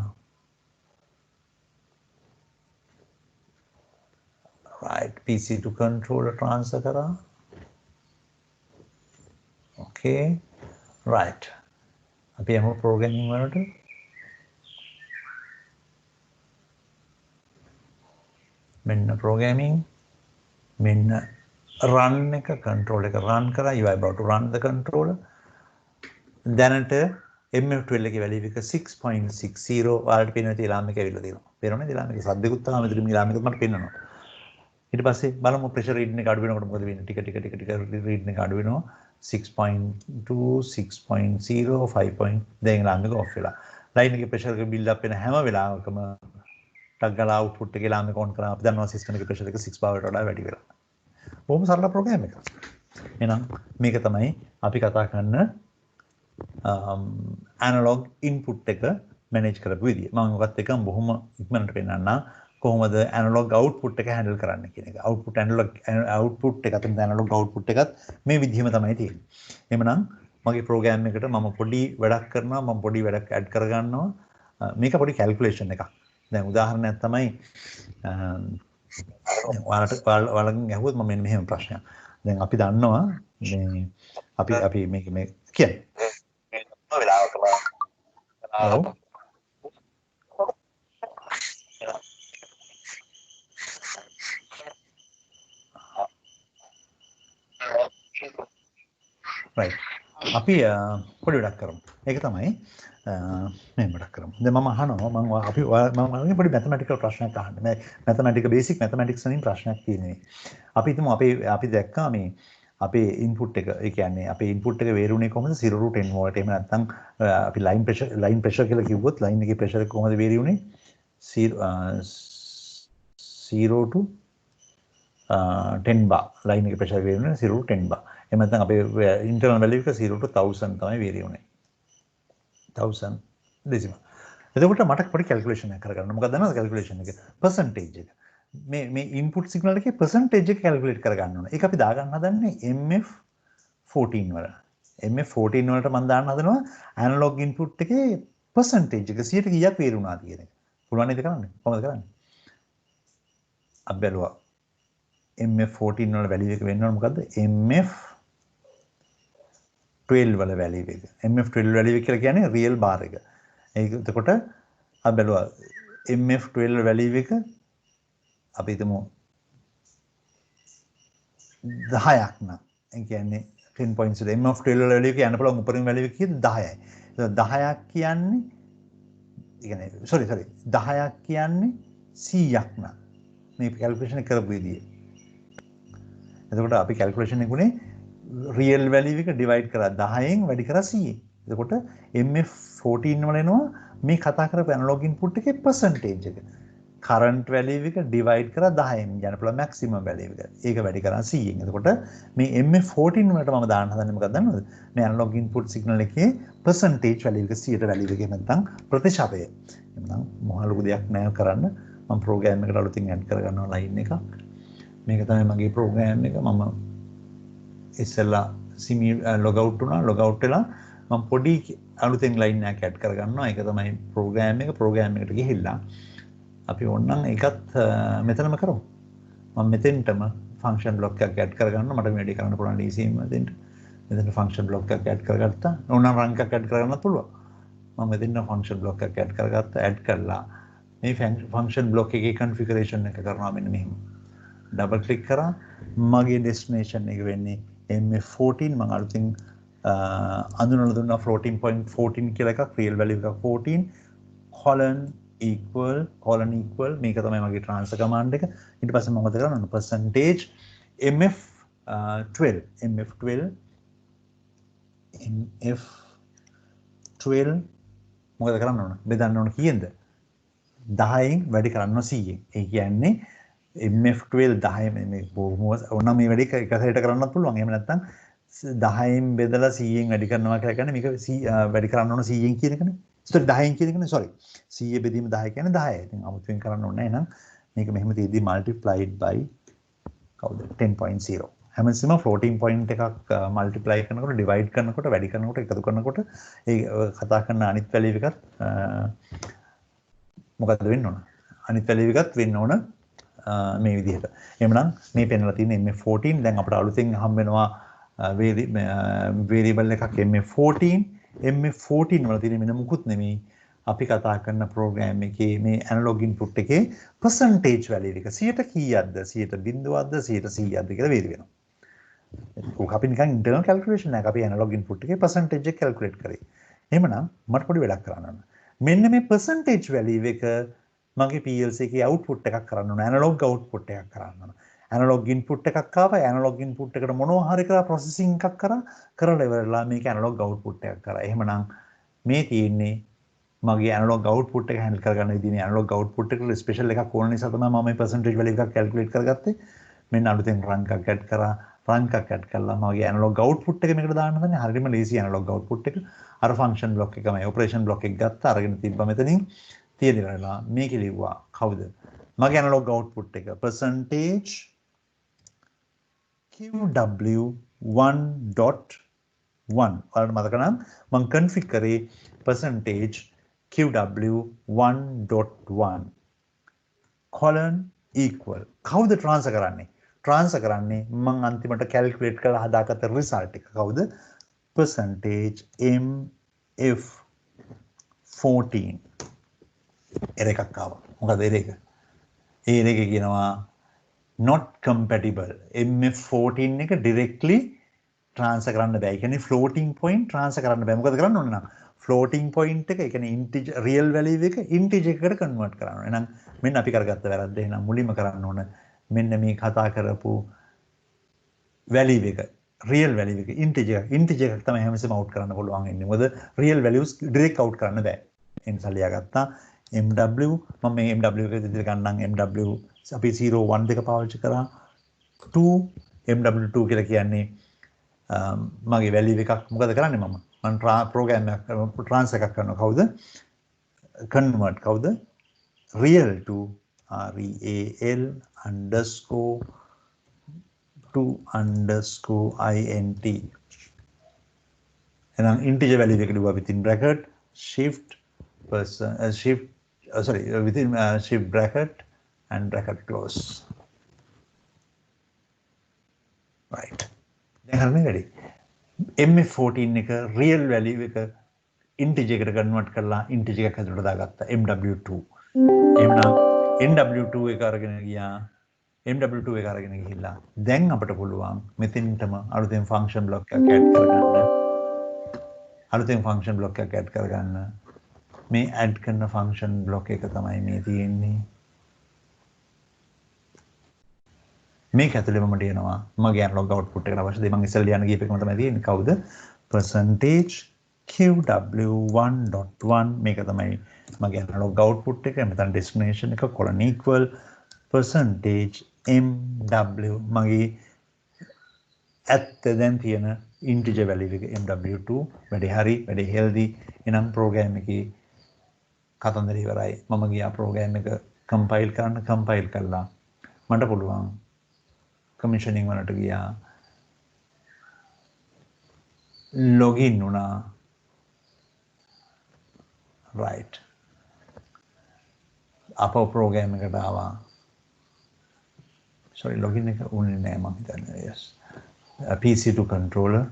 right PC to controller transfer kara okay right අපි යමු programming වලට මෙන්න programming මෙන්න run එක control එක run කරා you are about to run the controller දැනට MF12 එකේ value එක 6.60 වලට පේනවා තියලාම එක ඇවිල්ලා තියෙනවා පේනවනේ තියලාම එක සද්දෙකුත් තාම මෙතන මිලාම එක මට පේනවා ඊට පස්සේ බලමු ප්‍රෙෂර් රීඩින් එක අඩු වෙනකොට මොකද වෙන්නේ ටික රීඩින් එක අඩු වෙනවා 6.2 6.0 5. දැන් ලාම් එක ඔෆ් වෙලා ලයින් එකේ ප්‍රෙෂර් එක බිල්ඩ් අප් වෙන හැම වෙලාවකම ටක් ගාලා අවුට්පුට් එකේ ලාම් එක ඔන් කරා අපි දන්නවා සිස්ටම් එකේ ප්‍රෙෂර් එක 6 බවට වඩා වැඩි වෙලා බොහොම සරල ප්‍රෝග්‍රෑම් එකක් එහෙනම් මේක තමයි අපි කතා කරන ඇනලොග් ඉන්පුට් එක මැනේජ් කරපු විදිය මම ඔකත් එක බොහොම ඉක්මනට පෙන්නන්නම් කොහොමද ඇනලොග් අවුට්පුට් එක හැන්ඩල් කරන්න කියන එක. අවුට්පුට් අවුට්පුට් එකත් ඇනලොග් අවුට්පුට් එකත් මේ විදිහම තමයි තියෙන්නේ. එහෙමනම් මගේ ප්‍රෝග්‍රෑම් එකට මම පොඩි වැඩක් කරනවා මම පොඩි වැඩක් ඇඩ් කරගන්නවා. මේක පොඩි කැල්කියුලේෂන් එකක්. දැන් උදාහරණයක් තමයි ඔයාලගෙන් අහුවොත් මම මෙන්න මෙහෙම ප්‍රශ්නයක්. දැන් අපි දන්නවා මේ අපි මේ කියන්නේ වෙලාවකම ඔව් right අපි පොඩි වැඩක් කරමු ඒක තමයි මෙහෙම වැඩක් කරමු දැන් මම අහනවා මම අපි මම පොඩි මැතමැටිකල් ප්‍රශ්නයක් අහන්න මේ මැතමැටිකල් බේසික් මැතමැටික්ස් වලින් ප්‍රශ්නයක් තියෙනවා අපි හිතමු අපි දැක්කා මේ අපේ ඉන්පුට් එක ඒ කියන්නේ අපේ ඉන්පුට් එක වේරුනේ කොහොමද 0 to 10 වෝල්ට් එහෙම නැත්නම් අපි ලයින් ප්‍රෙෂර් කියලා කිව්වොත් ලයින් එකේ ප්‍රෙෂර් එක කොහොමද වේරි උනේ 0 to 10 bar ලයින් එකේ ප්‍රෙෂර් වේරි උනේ 0 to 10 bar එහෙම නැත්නම් අපේ ඉන්ටර්නල් වැලියු එක 0 to 1000 තමයි වේරි උනේ 1000 ඩෙසිමල් එතකොට මට පොඩි කැල්කියුලේෂන් එකක් කරගන්න මොකක්ද දන්නවද කැල්කියුලේෂන් එක percentage එක මේ ඉන්පුට් සිග්නල් එකේ percentage එක කැල්කියුලේට් කරගන්න ඕන ඒක අපි දාගන්න හදන්නේ MF14 වල MF14 වලට මම දාන්න හදනවා ඇනලොග් ඉන්පුට් එකේ percentage එක 100ට කීයක් වේරි වුණාද කියන එක පුළුවන් නේද කරන්න කොහොමද කරන්නේ අපි බැලුවා MF14 වල වැලියු එක වෙන්න ඕන මොකද්ද MF12 වල වැලියු එක MF12 වැලියු එක කියලා කියන්නේ රියල් බාර් එක ඒක එතකොට අපි බැලුවා MF12 වැලියු එක අපි හිතමු 10ක් නම් ඒ කියන්නේ 10.0 MF12 වල වැලියු එක යන්න පුළුවන් උපරිම වැලියු එක කීයද 10යි 10ක් කියන්නේ ඒ කියන්නේ sorry 10ක් කියන්නේ 100ක් නම් මේ කැල්කියුලේෂන් කරපු විදිය එතකොට අපි කැල්කියුලේෂන් එකනේ රියල් වැලියු එක ඩිවයිඩ් කරලා 10න් වැඩි කරලා 100න්. එතකොට MF14 වල එනවා මේ කතා කරපු ඇනලොග් ඉන්පුට් එකේ percentage එක. current value එක ඩිවයිඩ් කරලා 10න් යන පුළුවන් maximum value එක. ඒක වැඩි කරලා 100න්. එතකොට මේ MF14 වලට මම දාන්න හදන්නේ මොකක්ද දන්නවද? මේ ඇනලොග් ඉන්පුට් සිග්නල් එකේ percentage value එක 100ට value එක නැත්නම් ප්‍රතිශතය. එහෙනම් මොහා ලොකු දෙයක් නෑ කරන්න. මම ප්‍රෝග්‍රෑම් එකට අලුතින් ඇඩ් කරගන්නවා ලයින් එකක්. මේක තමයි මගේ ප්‍රෝග්‍රෑම් එක මම ඉස්සෙල්ලා ලොග් අවුට් වුණා ලොග් අවුට් වෙලා මම පොඩි අලුතෙන් ලයින් එකක් ඇඩ් කරගන්නවා ඒක තමයි ප්‍රෝග්‍රෑම් එකට ගිහිල්ලා අපි ඕනනම් ඒකත් මෙතනම කරමු මම මෙතෙන්ටම ෆන්ක්ෂන් බ්ලොක් එකක් ඇඩ් කරගන්නවා මට මේ වැඩේ කරන්න පුළුවන් DCM මෙතන ෆන්ක්ෂන් බ්ලොක් එකක් ඇඩ් කරගත්තා ඕනනම් රන් එකක් ඇඩ් කරගන්නත් පුළුවන් මම මෙතන ෆන්ක්ෂන් බ්ලොක් එකක් ඇඩ් කරගත්තා ඇඩ් කරලා මේ ෆන්ක්ෂන් බ්ලොක් එකේ කන්ෆිගරේෂන් එක කරනවා මෙන්න මෙහෙම ඩබල් ක්ලික් කරා මගේ ඩෙස්ටිනේෂන් එක වෙන්නේ MF14 මම අලුතින් අඳුනලා දුන්නා floating point 14 කියලා එකක් real value එකක් 14 colon equal මේක තමයි මගේ transfer command එක ඊට පස්සේ මම මොකද කරන්නේ percentage MF12 මොකද කරන්න ඕන බෙදන්න ඕන කීයද 10න් වැඩි කරන්න 100න් ඒ කියන්නේ MF12 10 මේ බොහොම ඕන මේ වැඩි එක සැරේට කරන්නත් පුළුවන්. එහෙම නැත්නම් 10න් බෙදලා 100න් වැඩි කරනවා කියලා කියන්නේ මේක වැඩි කරන්න ඕන 100න් කියන එකනේ. ඒතර 10න් කියන එකනේ sorry. 100 බෙදීම 10 කියන්නේ 10. ඉතින් අමුතුවෙන් කරන්න ඕනේ නැහැ. එහෙනම් මේක මෙහෙම තියෙද්දි multiplied by කවුද 10.0. හැමතිස්සෙම floating point එකක් multiply කරනකොට divide කරනකොට වැඩි කරනකොට එකතු කරනකොට ඒ කතා කරන අනිත් value එකත් මොකද්ද වෙන්න ඕන? අනිත් value එකත් වෙන්න ඕන මේ විදිහට. එහෙමනම් මේ පෙන්වලා තියෙන MF14 දැන් අපිට අලුතෙන් හම් වෙනවා variable එකක් MF14. MF14 වල තියෙන මෙන්න මුකුත් නෙමෙයි. අපි කතා කරන ප්‍රෝග්‍රෑම් එකේ මේ ඇනලොග් ඉන්පුට් එකේ percentage value එක 100ට කීයක්ද 100ට බිංදුවක්ද 100ට 100ක්ද කියලා වේරි වෙනවා. ඒක අපි නිකන් ඉන්ටර්නල් කැල්කියුලේෂන් එකක් අපි ඇනලොග් ඉන්පුට් එකේ percentage එක කැල්කියුලේට් කරේ. එහෙමනම් මට පොඩි වැඩක් කරන්න ඕන. මෙන්න මේ percentage value එක මගේ PLC එකේ output එකක් කරන්න ඕන. ඇනලොග් output එකක් කරන්න ඕන. ඇනලොග් ඉන්පුට් එකක් ආවා. ඇනලොග් ඉන්පුට් එකට මොනවා හරි කරලා processing එකක් කරලා ඉවරලා මේක ඇනලොග් output එකක් කරා. එහෙමනම් මේ තියෙන්නේ මගේ ඇනලොග් අවුට්පුට් එක හැන්ඩල් කරගන්න විදිහේ ඇනලොග් අවුට්පුට් එකට ස්පෙෂල් එකක් ඕන නිසා තමයි මම මේ percentage value එකක් කැල්කියුලේට් කරගත්තේ. මෙන්න අලුතෙන් run එකක් ඇඩ් කරා. run එකක් ඇඩ් කළා මගේ ඇනලොග් අවුට්පුට් එක මේකට දාන්න තමයි හරියම ලේසි ඇනලොග් අවුට්පුට් එක. අර ෆන්ක්ෂන් බ්ලොක් එකමයි ඔපරේෂන් බ්ලොක් එක ගත්තා අරගෙන තිබ්බා මෙතනින් තියෙදි වෙලා මේක ලිව්වා. කවුද? මගේ ඇනලොග් අවුට්පුට් එක percentage QW1.1 ඔයාලට මතක නම් මම config කරේ percentage QW1.1 colon equal කවුද transfer කරන්නේ? transfer කරන්නේ මම අන්තිමට calculate කරලා හදාගත්ත result එක කවුද? percentage MF14 error එකක් ආවා. මොකද error එක? error එක කියනවා not compatible MF14 එක directly transfer කරන්න බෑ. ඒ කියන්නේ floating point transfer කරන්න බෑ. මොකද කරන්න ඕනේ නම් floating point එක ඒ කියන්නේ integer real value එක integer එකකට convert කරන්න ඕනේ. එහෙනම් මෙන්න අපි කරගත්ත වැරද්ද. එහෙනම් මුලින්ම කරන්න ඕන මෙන්න මේ කතා කරපු value එක real value එක integer එකක් තමයි හැමසෙම out කරන්න පුළුවන් වෙන්නේ. මොකද real values direct out කරන්න බෑ. ඒ නිසා ලියාගත්තා MW මම මේ MW එක විදිහට ගන්නම් MW අපි 0 1 දෙක පාවිච්චි කරා 2 MW2 කියලා කියන්නේ මගේ value එකක් මොකද කරන්නේ මම program එකක් transfer එකක් කරනවා කවුද convert කවුද real to real underscore to underscore int එහෙනම් integer value එක දුවා within bracket shift within shift bracket and bracket close right දැන් හරිනේ වැඩි MF14 එක real value එක integer එකට convert කරලා integer එකක් හැදුවට දාගත්තා MW2 එහෙනම් MW2 එක අරගෙන ගියා MW2 එක අරගෙන ගිහිල්ලා දැන් අපිට පුළුවන් මෙතෙන්ටම අලුතෙන් function block එකක් add කරගන්න මේ add කරන function block එක තමයි මේ තියෙන්නේ මේක ඇතුළේ මම ලියනවා මගේ analog output එකට අවශ්‍ය දේ මම ඉස්සෙල්ලා ලියන්න ගියප එකම තමයි තියෙන්නේ කවුද percentage QW1.1 මේක තමයි මගේ analog output එක මෙතන destination එක colon equal percentage MW මගේ ඇත්ත දැන් තියෙන integer value එක MW2 වැඩි හරි වැඩි healthy එනම් program එකේ කතන්දර ඉවරයි මම ගියා program එක compile කළා මට පුළුවන් commissioning වලට ගියා login වුණා right අපෝ program එකට ආවා sorry login එක උන්නේ නෑ මම හිතන්නේ yes PC2 controller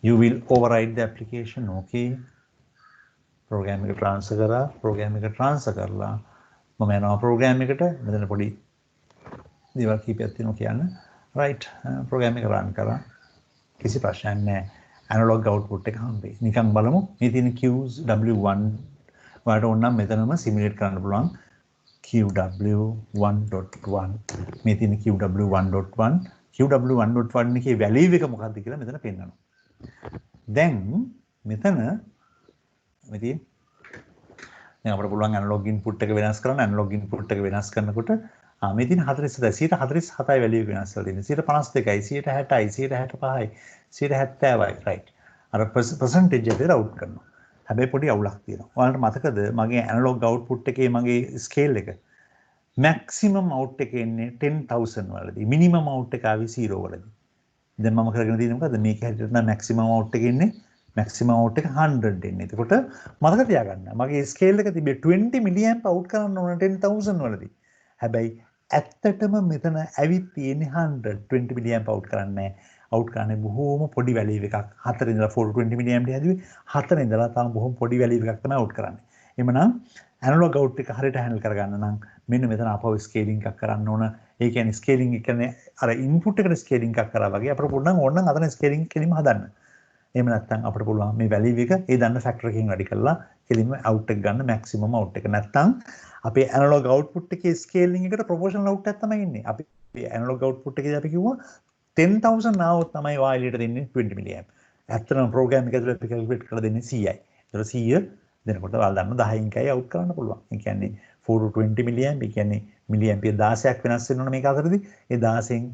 you will override the application okay program එක transfer කරලා මම යනවා program එකට මෙතන පොඩි දේවල් කීපයක් තියෙනවා කියන්න right program එක run කරා කිසි ප්‍රශ්නයක් නැහැ analog output එක හම්බෙයි නිකන් බලමු මේ තියෙන QW1 ඔයාලට ඕන නම් මෙතනම simulate කරන්න පුළුවන් QW1.1 මේ තියෙන QW1.1 එකේ value එක මොකක්ද කියලා මෙතන පෙන්නනවා දැන් මෙතන මේ තියෙන දැන් අපිට පුළුවන් analog input එක වෙනස් කරන්න analog input එක වෙනස් කරනකොට මේ තියෙන 47යි 147යි වැලියු එක වෙනස් වෙලා තියෙන්නේ 52යි 60යි 65යි 70යි රයිට් අර පර්සන්ටේජ් එක අවුට් කරනවා හැබැයි පොඩි අවුලක් තියෙනවා ඔයාලට මතකද මගේ ඇනලොග් අවුට්පුට් එකේ මගේ ස්කේල් එක මැක්සිමම් අවුට් එක එන්නේ 10000 වලදී මිනිමම් අවුට් එක ආවේ 0 වලදී දැන් මම කරගෙන තියෙන්නේ මොකද්ද මේක හැටියට නම් මැක්සිමම් අවුට් එක එන්නේ මැක්සිමම් අවුට් එක 100 එන්නේ එතකොට මතක තියාගන්න මගේ ස්කේල් එක තිබේ 20 මිලියම්ප් අවුට් කරන්න ඕන 10000 වලදී හැබැයි ඇත්තටම මෙතන ඇවිත් තියෙන්නේ 120 මිලියම්ප් අවුට් කරන්නේ අවුට් කරන්නේ බොහෝම පොඩි වැලියු එකක් 4 ඉඳලා 420 මිලියම්ප් හැදුවේ 4 ඉඳලා තාම බොහොම පොඩි වැලියු එකක් තමයි අවුට් කරන්නේ එhmenan ඇනලොග් අවුට් එක හරියට හැන්ඩල් කරගන්න නම් මෙන්න මෙතන අපව ස්කේලින් එකක් කරන්න ඕන ඒ කියන්නේ ස්කේලින් එක කියන්නේ අර ඉන්පුට් එකට ස්කේලින් එකක් කරා වගේ අපිට පුළුවන් ඕනනම් අතන ස්කේලින් කෙලින්ම හදන්න එහෙම නැත්නම් අපිට පුළුවන් මේ වැලියු එක ඒ දන්න ෆැක්ටර් එකකින් වැඩි කරලා කෙලින්ම අවුට් එක ගන්න මැක්සිමම් අවුට් එක නැත්නම් අපේ ඇනලොග් අවුට්පුට් එකේ ස්කේලින් එකට ප්‍රොපෝෂනල් අවුට් එකක් තමයි ඉන්නේ අපි ඇනලොග් අවුට්පුට් එකේදී අපි කිව්වා 10000 ආවොත් තමයි ඔයාලට දෙන්නේ 20 මිලියම් ඇත්තටම ප්‍රෝග්‍රෑම් එක ඇතුළේ අපි කැල්කියුලේට් කරලා දෙන්නේ 100යි ඒතර 100 දෙනකොට ඔයාලා දන්න 10න් කයි අවුට් කරන්න පුළුවන් ඒ කියන්නේ 4 to 20 මිලියම් ඒ කියන්නේ මිලියම්පියර් 16ක් වෙනස් වෙනවනේ මේක අතරදී ඒ 16න්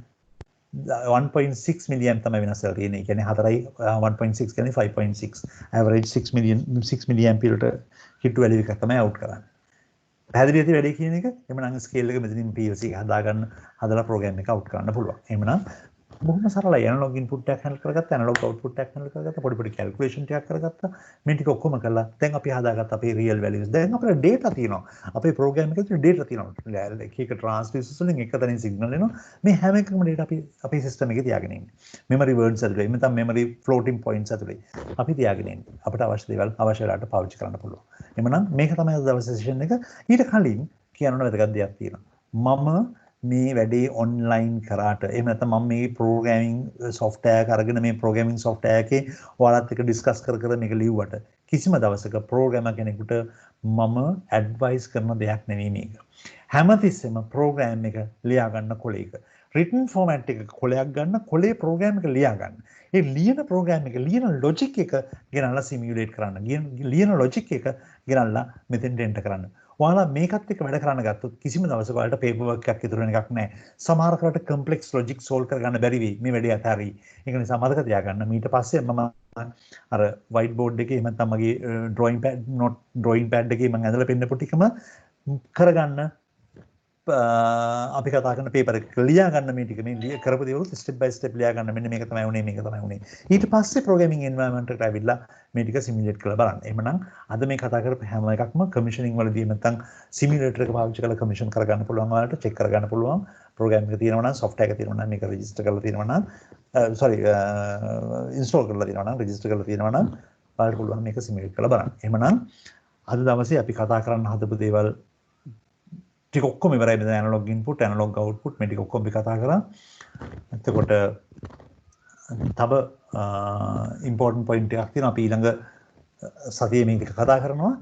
1.6 මිලියම් තමයි වෙනස් වෙලා තියෙන්නේ. ඒ කියන්නේ 4යි 1.6 කියන්නේ 5.6 average 6 මිලියම්පියරට හිටු වැලියු එකක් තමයි අවුට් කරන්නේ. පැහැදිලි ඇති වැඩි කියන එක. එhmenan ස්කේල් එක මෙතනින් PLC එක හදාගන්න හදලා ප්‍රෝග්‍රෑම් එක අවුට් කරන්න පුළුවන්. එhmenan බොහොම සරලයි. ඇනලොග් ඉන්පුට් එකක් හැන්ඩල් කරගත්තා, ඇනලොග් අවුට්පුට් එකක් හැන්ඩල් කරගත්තා, පොඩි පොඩි කැල්කියුලේෂන් ටිකක් කරගත්තා. මේ ටික ඔක්කොම කළා. දැන් අපි හදාගත්ත අපේ රියල් වැලියුස්. දැන් අපේ ඩේටා තියෙනවා. අපේ ප්‍රෝග්‍රෑම් එකේ ඩේටා තියෙනවා. එක එක ට්‍රාන්ස්ඩියුසර්ස් වලින් එක තැනින් සිග්නල් එනවා. මේ හැම එකකම ඩේටා අපි අපේ සිස්ටම් එකේ තියාගෙන ඉන්නේ. මෙමරි වර්ඩ්ස් ඇතුලේ, නැත්නම් මෙමරි ෆ්ලෝටින් පොයින්ට්ස් ඇතුලේ අපි තියාගෙන ඉන්නේ. අපිට අවශ්‍ය දේවල් අවශ්‍ය වෙලාවට පාවිච්චි කරන්න පුළුවන්. එhmenan මේක තමයි අද දවසේ සෙෂන් එක. ඊට කලින් කියන්න ඕන වැදගත් දෙයක් තියෙනවා. මම මේ වැඩේ ඔන්ලයින් කරාට එහෙම නැත්නම් මම මේ ප්‍රෝග්‍රෑමින් සොෆ්ට්වෙයාර් එක අරගෙන මේ ප්‍රෝග්‍රෑමින් සොෆ්ට්වෙයාර් එකේ ඔයාලත් එක්ක ඩිස්කස් කර කර මේක ලිව්වට කිසිම දවසක ප්‍රෝග්‍රෑමර් කෙනෙකුට මම ඇඩ්වයිස් කරන දෙයක් නෙවෙයි මේක. හැමතිස්සෙම ප්‍රෝග්‍රෑම් එක ලියා ගන්න කොලයක. රිටන් ෆෝමැට් එක කොලයක් ගන්න කොලේ ප්‍රෝග්‍රෑම් එක ලියා ගන්න. ඒ ලියන ප්‍රෝග්‍රෑම් එක ලියන ලොජික් එක ගෙනල්ලා සිමියුලේට් කරන්න. ලියන ලොජික් එක ගෙනල්ලා මෙතෙන්ට එන්ටර් කරන්න. ඔයාලා මේකත් එක්ක වැඩ කරන්න ගත්තොත් කිසිම දවසක ඔයාලට පේපර් වර්ක් එකක් ඉතුරු වෙන එකක් නැහැ. සමහර කරට කම්ප්ලෙක්ස් ලොජික් සෝල්ව් කරගන්න බැරි වෙයි. මේ වැඩේ අතාරි. ඒක නිසා මතක තියාගන්න. ඊට පස්සේ මම අර වයිට් බෝඩ් එකේ එහෙම නැත්නම් මගේ ඩ්‍රොයින් පෑඩ් එකේ මම ඇඳලා පෙන්නපු ටිකම කරගන්න අපි කතා කරන පේපර් එක ලියා ගන්න මේ ටික මේ කරපු දේවල් ස්ටෙප් බයි ස්ටෙප් ලියා ගන්න මෙන්න මේක තමයි උනේ මේක තමයි උනේ ඊට පස්සේ ප්‍රෝග්‍රෑමින් එන්වයරන්මන්ට් එකට ඇවිල්ලා මේ ටික සිමියුලේට් කරලා බලන්න. එහෙමනම් අද මේ කතා කරපු හැම එකක්ම කමිෂනින් වලදී නැත්නම් සිමියුලේටර් එක පාවිච්චි කරලා කමිෂන් කරගන්න පුළුවන් ඔයාලට චෙක් කරගන්න පුළුවන් ප්‍රෝග්‍රෑම් එක තියෙනවා නම් සොෆ්ට්වෙයාර් එක තියෙනවා නම් මේක රෙජිස්ටර් කරලා තියෙනවා නම් ඉන්ස්ටෝල් කරලා තියෙනවා නම් රෙජිස්ටර් කරලා තියෙනවා නම් ඔයාලට පුළුවන් මේක සිමියුලේට් කරලා බලන්න. එහෙමනම් අද දවසේ අපි කතා කරන්න හදපු දේවල් ටික ඔක්කොම ඉවරයි. මෙතන ඇනලොග් ඉන්පුට් ඇනලොග් අවුට්පුට් මේ ටික ඔක්කොම අපි කතා කරා. එතකොට තව ඉම්පෝටන්ට් පොයින්ට් එකක් තියෙනවා අපි ඊළඟ සතියේ මේක කතා කරනවා.